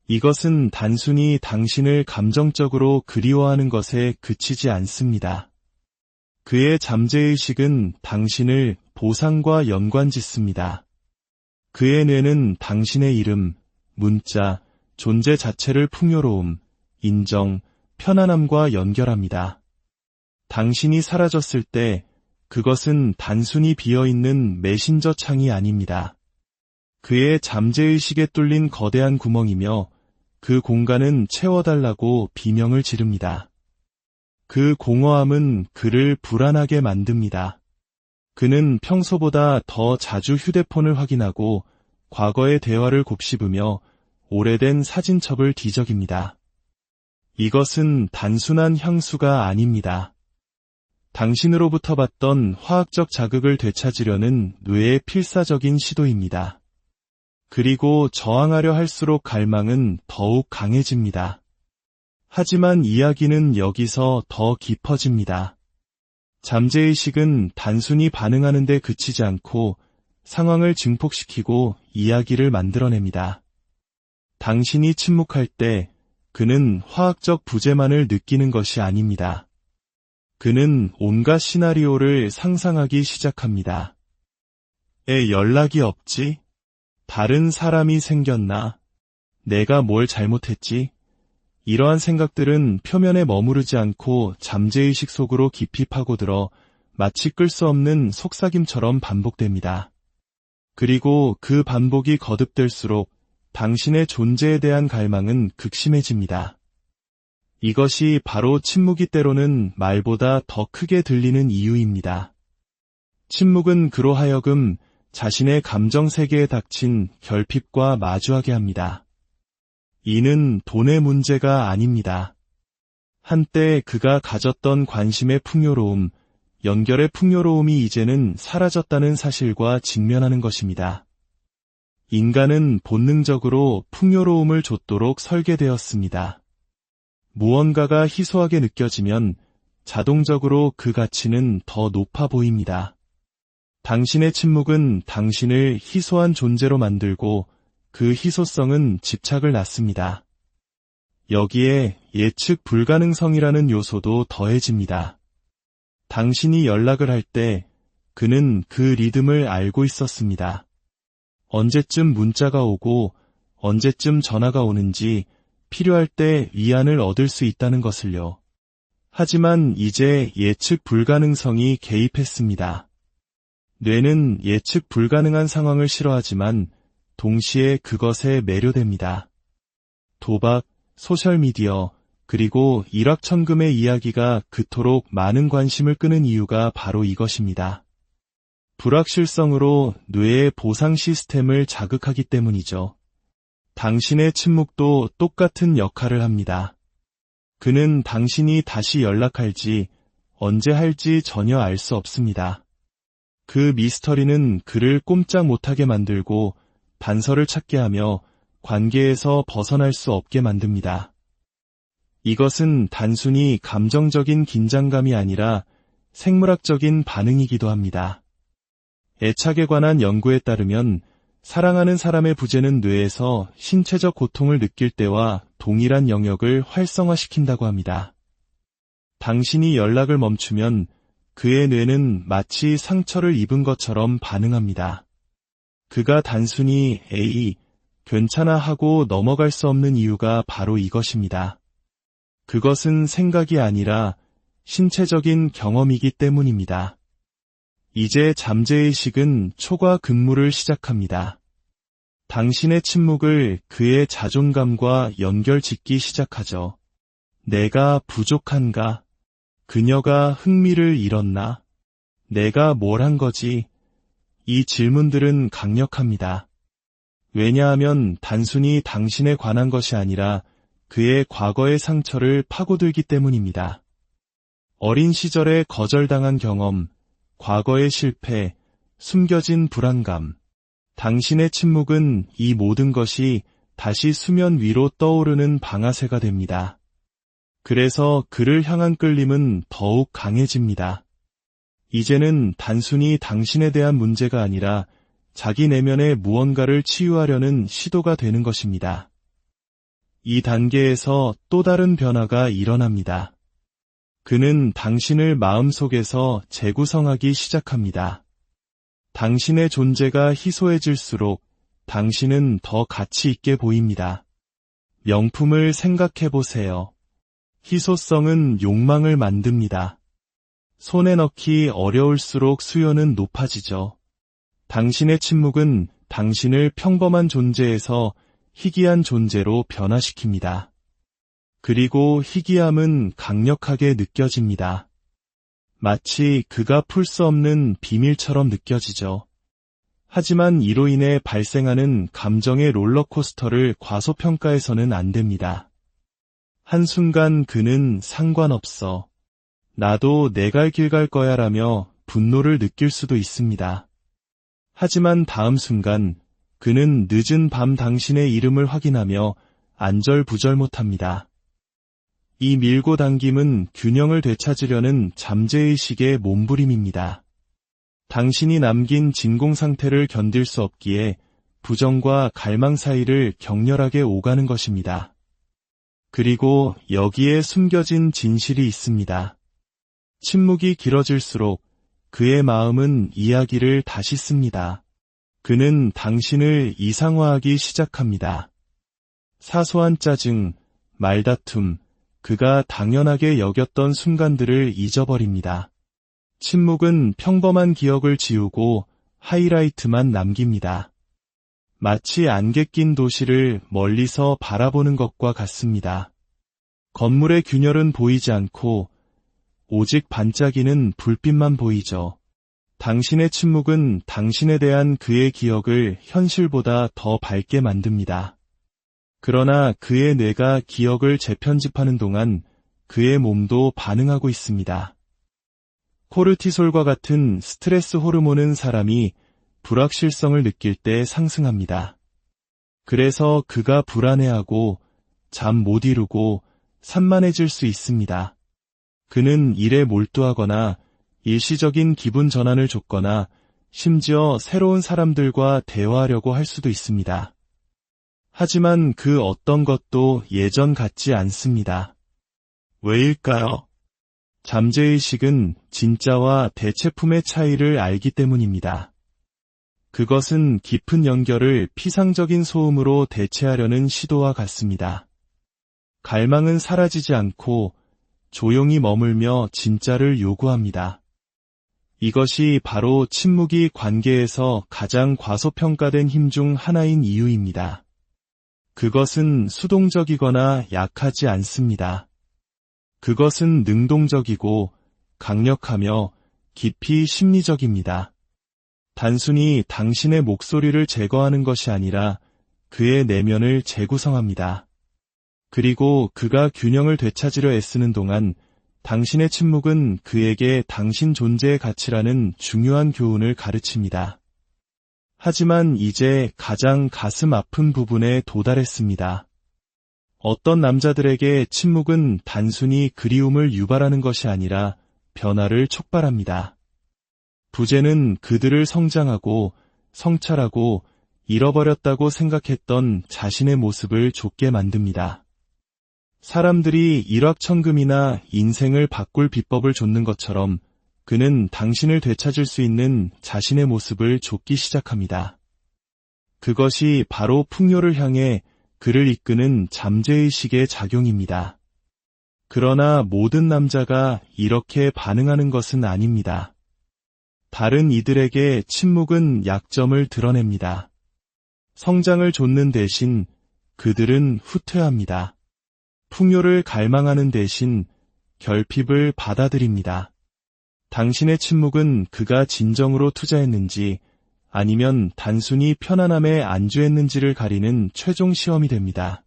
이것은 단순히 당신을 감정적으로 그리워하는 것에 그치지 않습니다. 그의 잠재의식은 당신을 보상과 연관짓습니다. 그의 뇌는 당신의 이름, 문자, 존재 자체를 풍요로움, 인정, 편안함과 연결합니다. 당신이 사라졌을 때 그것은 단순히 비어있는 메신저 창이 아닙니다. 그의 잠재의식에 뚫린 거대한 구멍이며 그 공간은 채워달라고 비명을 지릅니다. 그 공허함은 그를 불안하게 만듭니다. 그는 평소보다 더 자주 휴대폰을 확인하고 과거의 대화를 곱씹으며 오래된 사진첩을 뒤적입니다. 이것은 단순한 향수가 아닙니다. 당신으로부터 받던 화학적 자극을 되찾으려는 뇌의 필사적인 시도입니다. 그리고 저항하려 할수록 갈망은 더욱 강해집니다. 하지만 이야기는 여기서 더 깊어집니다. 잠재의식은 단순히 반응하는 데 그치지 않고 상황을 증폭시키고 이야기를 만들어냅니다. 당신이 침묵할 때 그는 화학적 부재만을 느끼는 것이 아닙니다. 그는 온갖 시나리오를 상상하기 시작합니다. 에, 연락이 없지? 다른 사람이 생겼나? 내가 뭘 잘못했지? 이러한 생각들은 표면에 머무르지 않고 잠재의식 속으로 깊이 파고들어 마치 끌 수 없는 속삭임처럼 반복됩니다. 그리고 그 반복이 거듭될수록 당신의 존재에 대한 갈망은 극심해집니다. 이것이 바로 침묵이 때로는 말보다 더 크게 들리는 이유입니다. 침묵은 그로 하여금 자신의 감정 세계에 닥친 결핍과 마주하게 합니다. 이는 돈의 문제가 아닙니다. 한때 그가 가졌던 관심의 풍요로움, 연결의 풍요로움이 이제는 사라졌다는 사실과 직면하는 것입니다. 인간은 본능적으로 풍요로움을 좇도록 설계되었습니다. 무언가가 희소하게 느껴지면 자동적으로 그 가치는 더 높아 보입니다. 당신의 침묵은 당신을 희소한 존재로 만들고 그 희소성은 집착을 낳습니다. 여기에 예측 불가능성이라는 요소도 더해집니다. 당신이 연락을 할 때 그는 그 리듬을 알고 있었습니다. 언제쯤 문자가 오고 언제쯤 전화가 오는지 필요할 때 위안을 얻을 수 있다는 것을요. 하지만 이제 예측 불가능성이 개입했습니다. 뇌는 예측 불가능한 상황을 싫어하지만 동시에 그것에 매료됩니다. 도박, 소셜미디어, 그리고 일확천금의 이야기가 그토록 많은 관심을 끄는 이유가 바로 이것입니다. 불확실성으로 뇌의 보상 시스템을 자극하기 때문이죠. 당신의 침묵도 똑같은 역할을 합니다. 그는 당신이 다시 연락할지, 언제 할지 전혀 알 수 없습니다. 그 미스터리는 그를 꼼짝 못하게 만들고 단서를 찾게 하며 관계에서 벗어날 수 없게 만듭니다. 이것은 단순히 감정적인 긴장감이 아니라 생물학적인 반응이기도 합니다. 애착에 관한 연구에 따르면 사랑하는 사람의 부재는 뇌에서 신체적 고통을 느낄 때와 동일한 영역을 활성화시킨다고 합니다. 당신이 연락을 멈추면 그의 뇌는 마치 상처를 입은 것처럼 반응합니다. 그가 단순히 에이, 괜찮아 하고 넘어갈 수 없는 이유가 바로 이것입니다. 그것은 생각이 아니라 신체적인 경험이기 때문입니다. 이제 잠재의식은 초과 근무를 시작합니다. 당신의 침묵을 그의 자존감과 연결짓기 시작하죠. 내가 부족한가? 그녀가 흥미를 잃었나? 내가 뭘 한 거지? 이 질문들은 강력합니다. 왜냐하면 단순히 당신에 관한 것이 아니라 그의 과거의 상처를 파고들기 때문입니다. 어린 시절에 거절당한 경험, 과거의 실패, 숨겨진 불안감. 당신의 침묵은 이 모든 것이 다시 수면 위로 떠오르는 방아쇠가 됩니다. 그래서 그를 향한 끌림은 더욱 강해집니다. 이제는 단순히 당신에 대한 문제가 아니라 자기 내면의 무언가를 치유하려는 시도가 되는 것입니다. 이 단계에서 또 다른 변화가 일어납니다. 그는 당신을 마음속에서 재구성하기 시작합니다. 당신의 존재가 희소해질수록 당신은 더 가치 있게 보입니다. 명품을 생각해 보세요. 희소성은 욕망을 만듭니다. 손에 넣기 어려울수록 수요는 높아지죠. 당신의 침묵은 당신을 평범한 존재에서 희귀한 존재로 변화시킵니다. 그리고 희귀함은 강력하게 느껴집니다. 마치 그가 풀 수 없는 비밀처럼 느껴지죠. 하지만 이로 인해 발생하는 감정의 롤러코스터를 과소평가해서는 안 됩니다. 한순간 그는 상관없어. 나도 내 갈 길 갈 거야 라며 분노를 느낄 수도 있습니다. 하지만 다음 순간 그는 늦은 밤 당신의 이름을 확인하며 안절부절 못합니다. 이 밀고 당김은 균형을 되찾으려는 잠재의식의 몸부림입니다. 당신이 남긴 진공 상태를 견딜 수 없기에 부정과 갈망 사이를 격렬하게 오가는 것입니다. 그리고 여기에 숨겨진 진실이 있습니다. 침묵이 길어질수록 그의 마음은 이야기를 다시 씁니다. 그는 당신을 이상화하기 시작합니다. 사소한 짜증, 말다툼, 그가 당연하게 여겼던 순간들을 잊어버립니다. 침묵은 평범한 기억을 지우고 하이라이트만 남깁니다. 마치 안개 낀 도시를 멀리서 바라보는 것과 같습니다. 건물의 균열은 보이지 않고 오직 반짝이는 불빛만 보이죠. 당신의 침묵은 당신에 대한 그의 기억을 현실보다 더 밝게 만듭니다. 그러나 그의 뇌가 기억을 재편집하는 동안 그의 몸도 반응하고 있습니다. 코르티솔과 같은 스트레스 호르몬은 사람이 불확실성을 느낄 때 상승합니다. 그래서 그가 불안해하고 잠 못 이루고 산만해질 수 있습니다. 그는 일에 몰두하거나 일시적인 기분 전환을 줬거나 심지어 새로운 사람들과 대화하려고 할 수도 있습니다. 하지만 그 어떤 것도 예전 같지 않습니다. 왜일까요? 잠재의식은 진짜와 대체품의 차이를 알기 때문입니다. 그것은 깊은 연결을 피상적인 소음으로 대체하려는 시도와 같습니다. 갈망은 사라지지 않고 조용히 머물며 진짜를 요구합니다. 이것이 바로 침묵이 관계에서 가장 과소평가된 힘 중 하나인 이유입니다. 그것은 수동적이거나 약하지 않습니다. 그것은 능동적이고 강력하며 깊이 심리적입니다. 단순히 당신의 목소리를 제거하는 것이 아니라 그의 내면을 재구성합니다. 그리고 그가 균형을 되찾으려 애쓰는 동안 당신의 침묵은 그에게 당신 존재의 가치라는 중요한 교훈을 가르칩니다. 하지만 이제 가장 가슴 아픈 부분에 도달했습니다. 어떤 남자들에게 침묵은 단순히 그리움을 유발하는 것이 아니라 변화를 촉발합니다. 부재는 그들을 성장하고 성찰하고 잃어버렸다고 생각했던 자신의 모습을 좇게 만듭니다. 사람들이 일확천금이나 인생을 바꿀 비법을 좇는 것처럼 그는 당신을 되찾을 수 있는 자신의 모습을 좇기 시작합니다. 그것이 바로 풍요를 향해 그를 이끄는 잠재의식의 작용입니다. 그러나 모든 남자가 이렇게 반응하는 것은 아닙니다. 다른 이들에게 침묵은 약점을 드러냅니다. 성장을 좇는 대신 그들은 후퇴합니다. 풍요를 갈망하는 대신 결핍을 받아들입니다. 당신의 침묵은 그가 진정으로 투자했는지 아니면 단순히 편안함에 안주했는지를 가리는 최종 시험이 됩니다.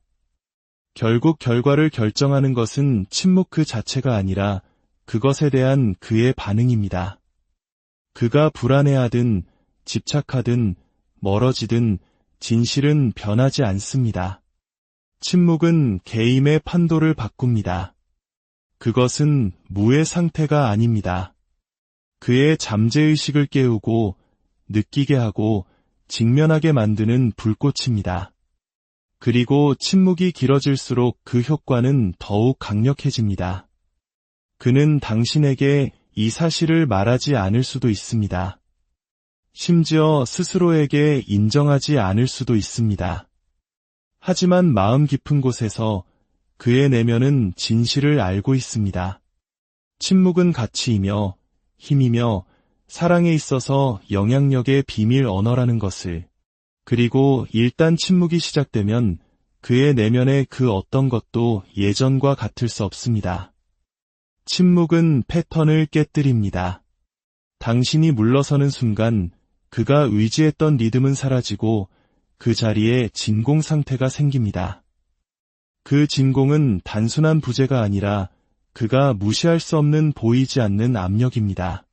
결국 결과를 결정하는 것은 침묵 그 자체가 아니라 그것에 대한 그의 반응입니다. 그가 불안해하든 집착하든 멀어지든 진실은 변하지 않습니다. 침묵은 개임의 판도를 바꿉니다. 그것은 무의 상태가 아닙니다. 그의 잠재의식을 깨우고 느끼게 하고 직면하게 만드는 불꽃입니다. 그리고 침묵이 길어질수록 그 효과는 더욱 강력해집니다. 그는 당신에게 이 사실을 말하지 않을 수도 있습니다. 심지어 스스로에게 인정하지 않을 수도 있습니다. 하지만 마음 깊은 곳에서 그의 내면은 진실을 알고 있습니다. 침묵은 가치이며 힘이며 사랑에 있어서 영향력의 비밀 언어라는 것을. 그리고 일단 침묵이 시작되면 그의 내면의 그 어떤 것도 예전과 같을 수 없습니다. 침묵은 패턴을 깨뜨립니다. 당신이 물러서는 순간 그가 의지했던 리듬은 사라지고 그 자리에 진공 상태가 생깁니다. 그 진공은 단순한 부재가 아니라 그가 무시할 수 없는 보이지 않는 압력입니다.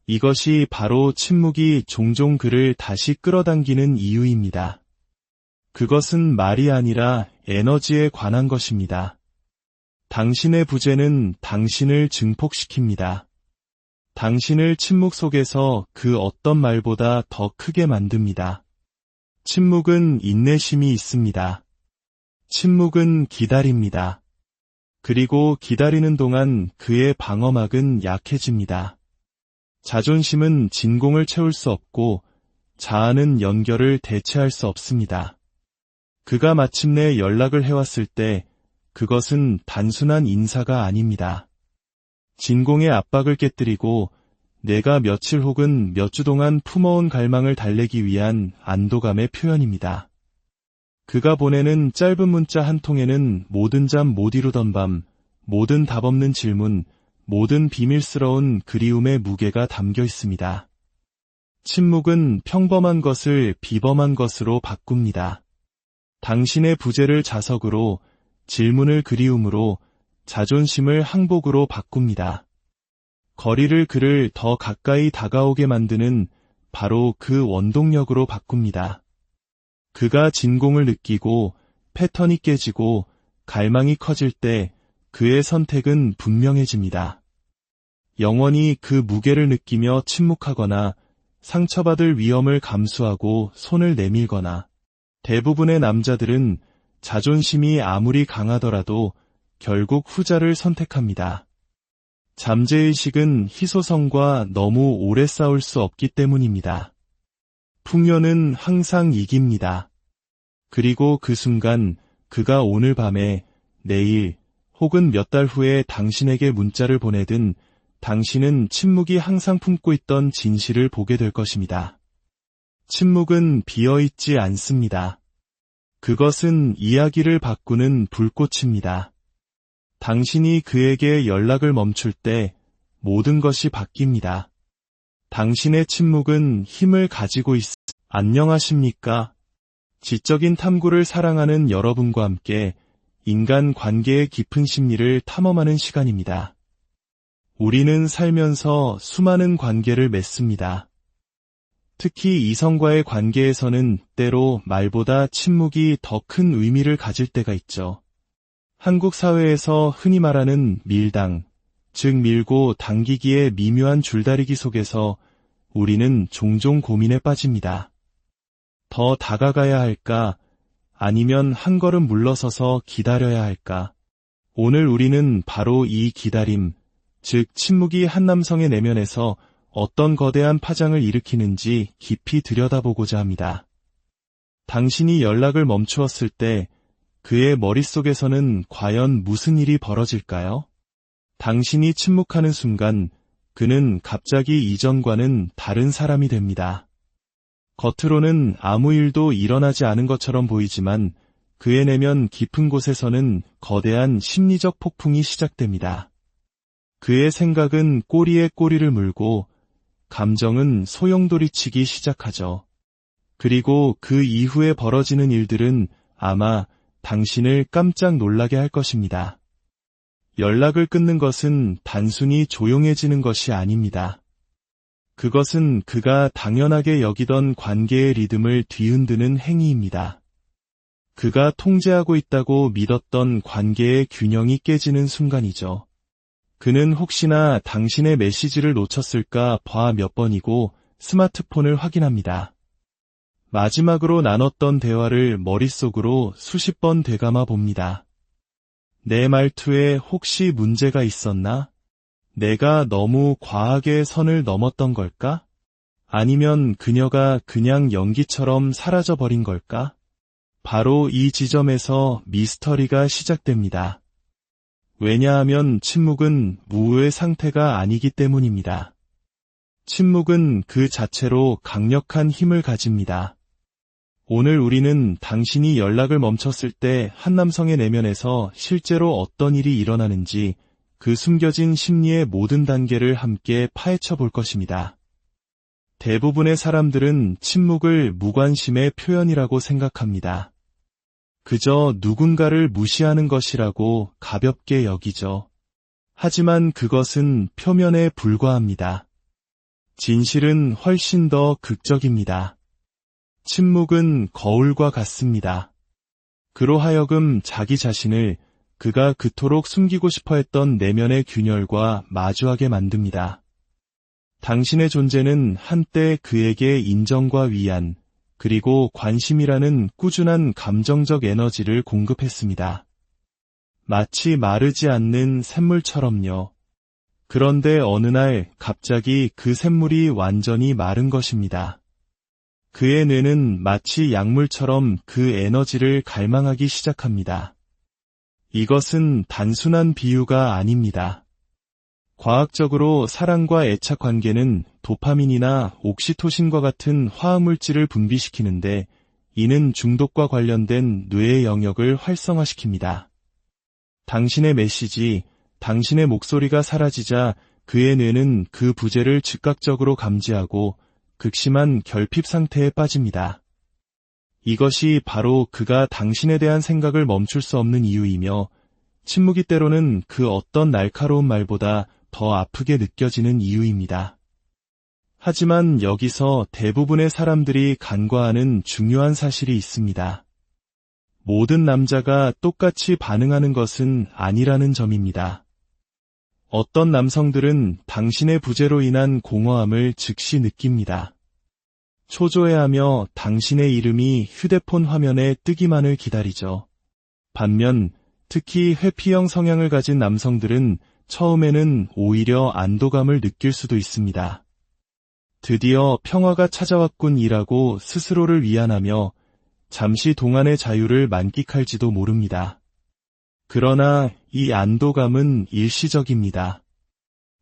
이것이 바로 침묵이 종종 그를 다시 끌어당기는 이유입니다. 그것은 말이 아니라 에너지에 관한 것입니다. 당신의 부재는 당신을 증폭시킵니다. 당신을 침묵 속에서 그 어떤 말보다 더 크게 만듭니다. 침묵은 인내심이 있습니다. 침묵은 기다립니다. 그리고 기다리는 동안 그의 방어막은 약해집니다. 자존심은 진공을 채울 수 없고 자아는 연결을 대체할 수 없습니다. 그가 마침내 연락을 해왔을 때 그것은 단순한 인사가 아닙니다. 진공의 압박을 깨뜨리고 내가 며칠 혹은 몇 주 동안 품어온 갈망을 달래기 위한 안도감의 표현입니다. 그가 보내는 짧은 문자 한 통에는 모든 잠 못 이루던 밤, 모든 답 없는 질문, 모든 비밀스러운 그리움의 무게가 담겨 있습니다. 침묵은 평범한 것을 비범한 것으로 바꿉니다. 당신의 부재를 자석으로, 질문을 그리움으로, 자존심을 항복으로 바꿉니다. 거리를 그를 더 가까이 다가오게 만드는 바로 그 원동력으로 바꿉니다. 그가 진공을 느끼고 패턴이 깨지고 갈망이 커질 때 그의 선택은 분명해집니다. 영원히 그 무게를 느끼며 침묵하거나 상처받을 위험을 감수하고 손을 내밀거나 대부분의 남자들은 자존심이 아무리 강하더라도 결국 후자를 선택합니다. 잠재의식은 희소성과 너무 오래 싸울 수 없기 때문입니다. 풍요는 항상 이깁니다. 그리고 그 순간 그가 오늘 밤에, 내일 혹은 몇 달 후에 당신에게 문자를 보내든 당신은 침묵이 항상 품고 있던 진실을 보게 될 것입니다. 침묵은 비어있지 않습니다. 그것은 이야기를 바꾸는 불꽃입니다. 당신이 그에게 연락을 멈출 때 모든 것이 바뀝니다. 당신의 침묵은 힘을 가지고 안녕하십니까? 지적인 탐구를 사랑하는 여러분과 함께 인간 관계의 깊은 심리를 탐험하는 시간입니다. 우리는 살면서 수많은 관계를 맺습니다. 특히 이성과의 관계에서는 때로 말보다 침묵이 더 큰 의미를 가질 때가 있죠. 한국 사회에서 흔히 말하는 밀당, 즉 밀고 당기기의 미묘한 줄다리기 속에서 우리는 종종 고민에 빠집니다. 더 다가가야 할까? 아니면 한 걸음 물러서서 기다려야 할까? 오늘 우리는 바로 이 기다림, 즉 침묵이 한 남성의 내면에서 어떤 거대한 파장을 일으키는지 깊이 들여다보고자 합니다. 당신이 연락을 멈추었을 때 그의 머릿속에서는 과연 무슨 일이 벌어질까요? 당신이 침묵하는 순간 그는 갑자기 이전과는 다른 사람이 됩니다. 겉으로는 아무 일도 일어나지 않은 것처럼 보이지만 그의 내면 깊은 곳에서는 거대한 심리적 폭풍이 시작됩니다. 그의 생각은 꼬리에 꼬리를 물고 감정은 소용돌이치기 시작하죠. 그리고 그 이후에 벌어지는 일들은 아마 당신을 깜짝 놀라게 할 것입니다. 연락을 끊는 것은 단순히 조용해지는 것이 아닙니다. 그것은 그가 당연하게 여기던 관계의 리듬을 뒤흔드는 행위입니다. 그가 통제하고 있다고 믿었던 관계의 균형이 깨지는 순간이죠. 그는 혹시나 당신의 메시지를 놓쳤을까 봐 몇 번이고 스마트폰을 확인합니다. 마지막으로 나눴던 대화를 머릿속으로 수십 번 되감아 봅니다. 내 말투에 혹시 문제가 있었나? 내가 너무 과하게 선을 넘었던 걸까? 아니면 그녀가 그냥 연기처럼 사라져버린 걸까? 바로 이 지점에서 미스터리가 시작됩니다. 왜냐하면 침묵은 무의 상태가 아니기 때문입니다. 침묵은 그 자체로 강력한 힘을 가집니다. 오늘 우리는 당신이 연락을 멈췄을 때 한 남성의 내면에서 실제로 어떤 일이 일어나는지 그 숨겨진 심리의 모든 단계를 함께 파헤쳐 볼 것입니다. 대부분의 사람들은 침묵을 무관심의 표현이라고 생각합니다. 그저 누군가를 무시하는 것이라고 가볍게 여기죠. 하지만 그것은 표면에 불과합니다. 진실은 훨씬 더 극적입니다. 침묵은 거울과 같습니다. 그로 하여금 자기 자신을, 그가 그토록 숨기고 싶어 했던 내면의 균열과 마주하게 만듭니다. 당신의 존재는 한때 그에게 인정과 위안, 그리고 관심이라는 꾸준한 감정적 에너지를 공급했습니다. 마치 마르지 않는 샘물처럼요. 그런데 어느 날 갑자기 그 샘물이 완전히 마른 것입니다. 그의 뇌는 마치 약물처럼 그 에너지를 갈망하기 시작합니다. 이것은 단순한 비유가 아닙니다. 과학적으로 사랑과 애착 관계는 도파민이나 옥시토신과 같은 화학물질을 분비시키는데 이는 중독과 관련된 뇌의 영역을 활성화시킵니다. 당신의 메시지, 당신의 목소리가 사라지자 그의 뇌는 그 부재를 즉각적으로 감지하고 극심한 결핍 상태에 빠집니다. 이것이 바로 그가 당신에 대한 생각을 멈출 수 없는 이유이며 침묵이 때로는 그 어떤 날카로운 말보다 더 아프게 느껴지는 이유입니다. 하지만 여기서 대부분의 사람들이 간과하는 중요한 사실이 있습니다. 모든 남자가 똑같이 반응하는 것은 아니라는 점입니다. 어떤 남성들은 당신의 부재로 인한 공허함을 즉시 느낍니다. 초조해하며 당신의 이름이 휴대폰 화면에 뜨기만을 기다리죠. 반면 특히 회피형 성향을 가진 남성들은 처음에는 오히려 안도감을 느낄 수도 있습니다. 드디어 평화가 찾아왔군이라고 스스로를 위안하며 잠시 동안의 자유를 만끽할지도 모릅니다. 그러나 이 안도감은 일시적입니다.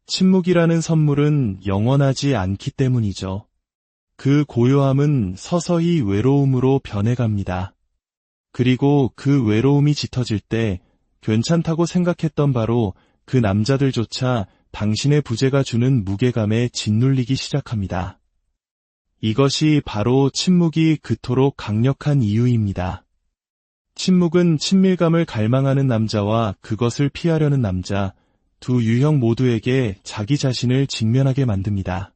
침묵이라는 선물은 영원하지 않기 때문이죠. 그 고요함은 서서히 외로움으로 변해갑니다. 그리고 그 외로움이 짙어질 때 괜찮다고 생각했던 바로 그 남자들조차 당신의 부재가 주는 무게감에 짓눌리기 시작합니다. 이것이 바로 침묵이 그토록 강력한 이유입니다. 침묵은 친밀감을 갈망하는 남자와 그것을 피하려는 남자, 두 유형 모두에게 자기 자신을 직면하게 만듭니다.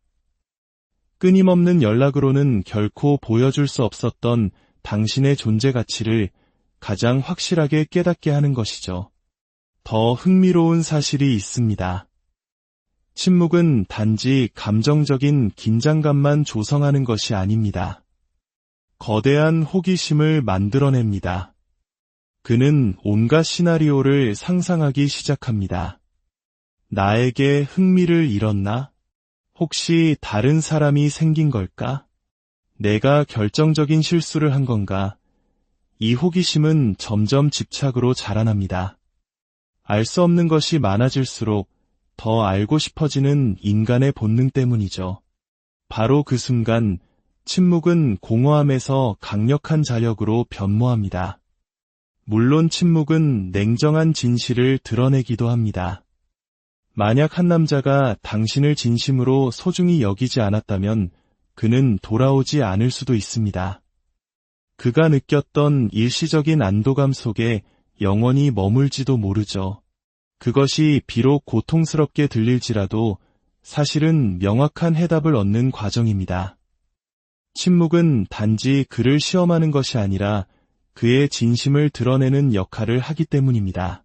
끊임없는 연락으로는 결코 보여줄 수 없었던 당신의 존재 가치를 가장 확실하게 깨닫게 하는 것이죠. 더 흥미로운 사실이 있습니다. 침묵은 단지 감정적인 긴장감만 조성하는 것이 아닙니다. 거대한 호기심을 만들어냅니다. 그는 온갖 시나리오를 상상하기 시작합니다. 나에게 흥미를 잃었나? 혹시 다른 사람이 생긴 걸까? 내가 결정적인 실수를 한 건가? 이 호기심은 점점 집착으로 자라납니다. 알 수 없는 것이 많아질수록 더 알고 싶어지는 인간의 본능 때문이죠. 바로 그 순간 침묵은 공허함에서 강력한 자력으로 변모합니다. 물론 침묵은 냉정한 진실을 드러내기도 합니다. 만약 한 남자가 당신을 진심으로 소중히 여기지 않았다면 그는 돌아오지 않을 수도 있습니다. 그가 느꼈던 일시적인 안도감 속에 영원히 머물지도 모르죠. 그것이 비록 고통스럽게 들릴지라도 사실은 명확한 해답을 얻는 과정입니다. 침묵은 단지 그를 시험하는 것이 아니라 그의 진심을 드러내는 역할을 하기 때문입니다.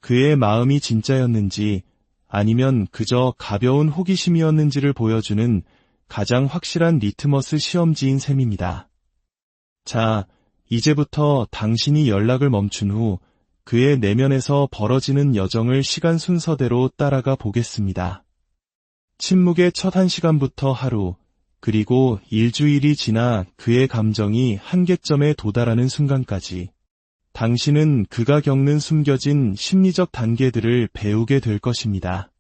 그의 마음이 진짜였는지 아니면 그저 가벼운 호기심이었는지를 보여주는 가장 확실한 리트머스 시험지인 셈입니다. 자, 이제부터 당신이 연락을 멈춘 후 그의 내면에서 벌어지는 여정을 시간 순서대로 따라가 보겠습니다. 침묵의 첫 1시간부터 하루, 그리고 일주일이 지나 그의 감정이 한계점에 도달하는 순간까지 당신은 그가 겪는 숨겨진 심리적 단계들을 배우게 될 것입니다.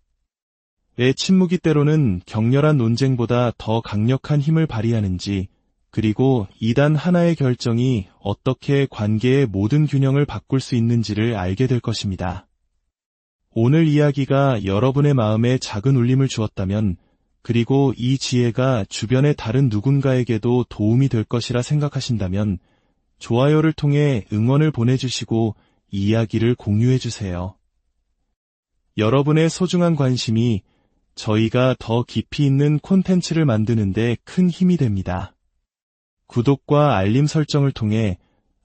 왜 침묵이 때로는 격렬한 논쟁보다 더 강력한 힘을 발휘하는지, 그리고 이단 하나의 결정이 어떻게 관계의 모든 균형을 바꿀 수 있는지를 알게 될 것입니다. 오늘 이야기가 여러분의 마음에 작은 울림을 주었다면, 그리고 이 지혜가 주변의 다른 누군가에게도 도움이 될 것이라 생각하신다면 좋아요를 통해 응원을 보내주시고 이야기를 공유해주세요. 여러분의 소중한 관심이 저희가 더 깊이 있는 콘텐츠를 만드는 데 큰 힘이 됩니다. 구독과 알림 설정을 통해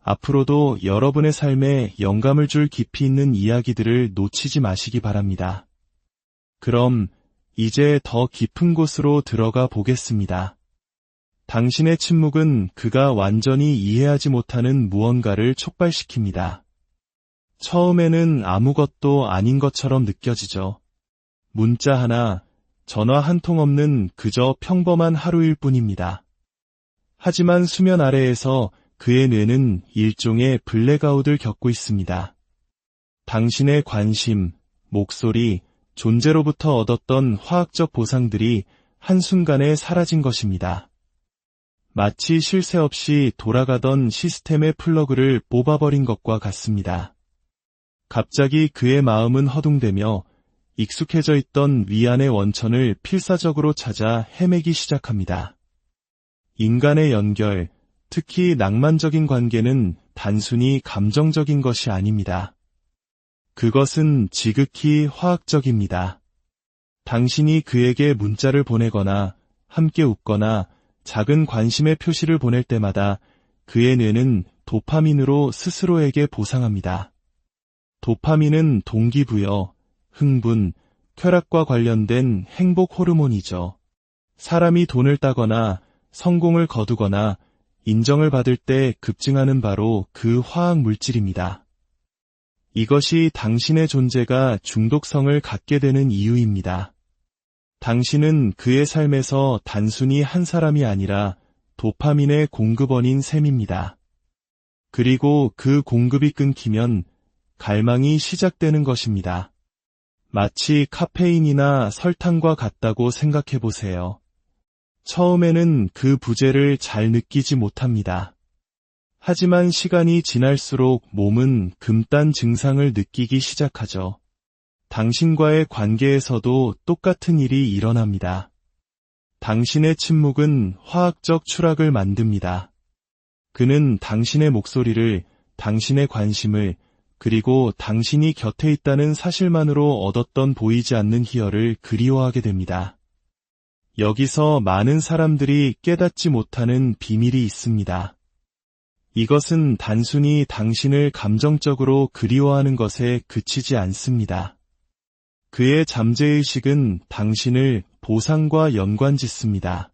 앞으로도 여러분의 삶에 영감을 줄 깊이 있는 이야기들을 놓치지 마시기 바랍니다. 그럼 이제 더 깊은 곳으로 들어가 보겠습니다. 당신의 침묵은 그가 완전히 이해하지 못하는 무언가를 촉발시킵니다. 처음에는 아무것도 아닌 것처럼 느껴지죠. 문자 하나, 전화 한 통 없는 그저 평범한 하루일 뿐입니다. 하지만 수면 아래에서 그의 뇌는 일종의 블랙아웃을 겪고 있습니다. 당신의 관심, 목소리, 존재로부터 얻었던 화학적 보상들이 한순간에 사라진 것입니다. 마치 쉴 새 없이 돌아가던 시스템의 플러그를 뽑아버린 것과 같습니다. 갑자기 그의 마음은 허둥대며 익숙해져 있던 위안의 원천을 필사적으로 찾아 헤매기 시작합니다. 인간의 연결, 특히 낭만적인 관계는 단순히 감정적인 것이 아닙니다. 그것은 지극히 화학적입니다. 당신이 그에게 문자를 보내거나 함께 웃거나 작은 관심의 표시를 보낼 때마다 그의 뇌는 도파민으로 스스로에게 보상합니다. 도파민은 동기부여, 흥분, 쾌락과 관련된 행복 호르몬이죠. 사람이 돈을 따거나 성공을 거두거나 인정을 받을 때 급증하는 바로 그 화학 물질입니다. 이것이 당신의 존재가 중독성을 갖게 되는 이유입니다. 당신은 그의 삶에서 단순히 한 사람이 아니라 도파민의 공급원인 셈입니다. 그리고 그 공급이 끊기면 갈망이 시작되는 것입니다. 마치 카페인이나 설탕과 같다고 생각해 보세요. 처음에는 그 부재를 잘 느끼지 못합니다. 하지만 시간이 지날수록 몸은 금단 증상을 느끼기 시작하죠. 당신과의 관계에서도 똑같은 일이 일어납니다. 당신의 침묵은 화학적 추락을 만듭니다. 그는 당신의 목소리를, 당신의 관심을, 그리고 당신이 곁에 있다는 사실만으로 얻었던 보이지 않는 희열을 그리워하게 됩니다. 여기서 많은 사람들이 깨닫지 못하는 비밀이 있습니다. 이것은 단순히 당신을 감정적으로 그리워하는 것에 그치지 않습니다. 그의 잠재의식은 당신을 보상과 연관짓습니다.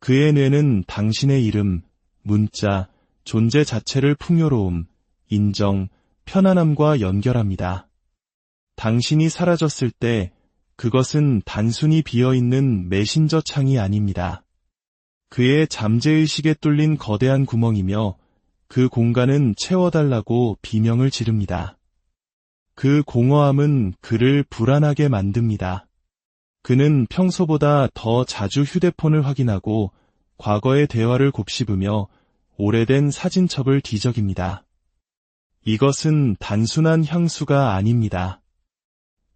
그의 뇌는 당신의 이름, 문자, 존재 자체를 풍요로움, 인정, 편안함과 연결합니다. 당신이 사라졌을 때 그것은 단순히 비어있는 메신저 창이 아닙니다. 그의 잠재의식에 뚫린 거대한 구멍이며 그 공간은 채워달라고 비명을 지릅니다. 그 공허함은 그를 불안하게 만듭니다. 그는 평소보다 더 자주 휴대폰을 확인하고 과거의 대화를 곱씹으며 오래된 사진첩을 뒤적입니다. 이것은 단순한 향수가 아닙니다.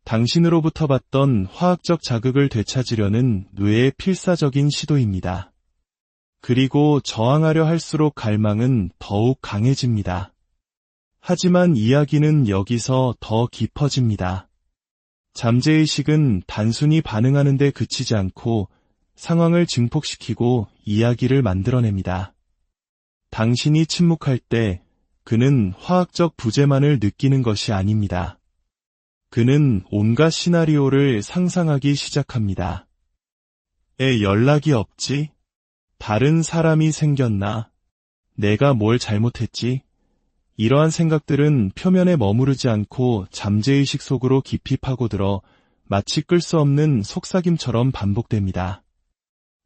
당신으로부터 받던 화학적 자극을 되찾으려는 뇌의 필사적인 시도입니다. 그리고 저항하려 할수록 갈망은 더욱 강해집니다. 하지만 이야기는 여기서 더 깊어집니다. 잠재의식은 단순히 반응하는 데 그치지 않고 상황을 증폭시키고 이야기를 만들어냅니다. 당신이 침묵할 때 그는 화학적 부재만을 느끼는 것이 아닙니다. 그는 온갖 시나리오를 상상하기 시작합니다. 에 연락이 없지? 다른 사람이 생겼나? 내가 뭘 잘못했지? 이러한 생각들은 표면에 머무르지 않고 잠재의식 속으로 깊이 파고들어 마치 끌 수 없는 속삭임처럼 반복됩니다.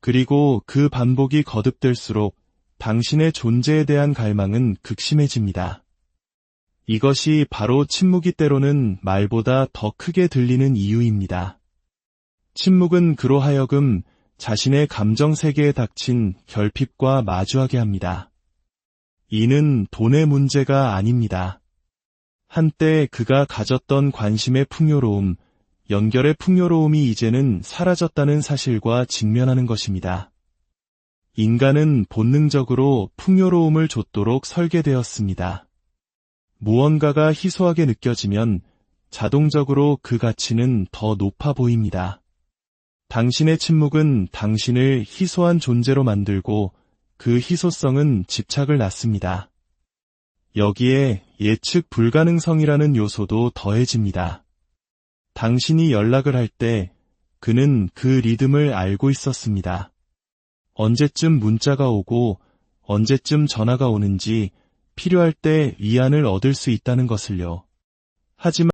그리고 그 반복이 거듭될수록 당신의 존재에 대한 갈망은 극심해집니다. 이것이 바로 침묵이 때로는 말보다 더 크게 들리는 이유입니다. 침묵은 그로 하여금 자신의 감정 세계에 닥친 결핍과 마주하게 합니다. 이는 돈의 문제가 아닙니다. 한때 그가 가졌던 관심의 풍요로움, 연결의 풍요로움이 이제는 사라졌다는 사실과 직면하는 것입니다. 인간은 본능적으로 풍요로움을 좇도록 설계되었습니다. 무언가가 희소하게 느껴지면 자동적으로 그 가치는 더 높아 보입니다. 당신의 침묵은 당신을 희소한 존재로 만들고 그 희소성은 집착을 낳습니다. 여기에 예측 불가능성이라는 요소도 더해집니다. 당신이 연락을 할 때 그는 그 리듬을 알고 있었습니다. 언제쯤 문자가 오고 언제쯤 전화가 오는지 필요할 때 위안을 얻을 수 있다는 것을요. 하지만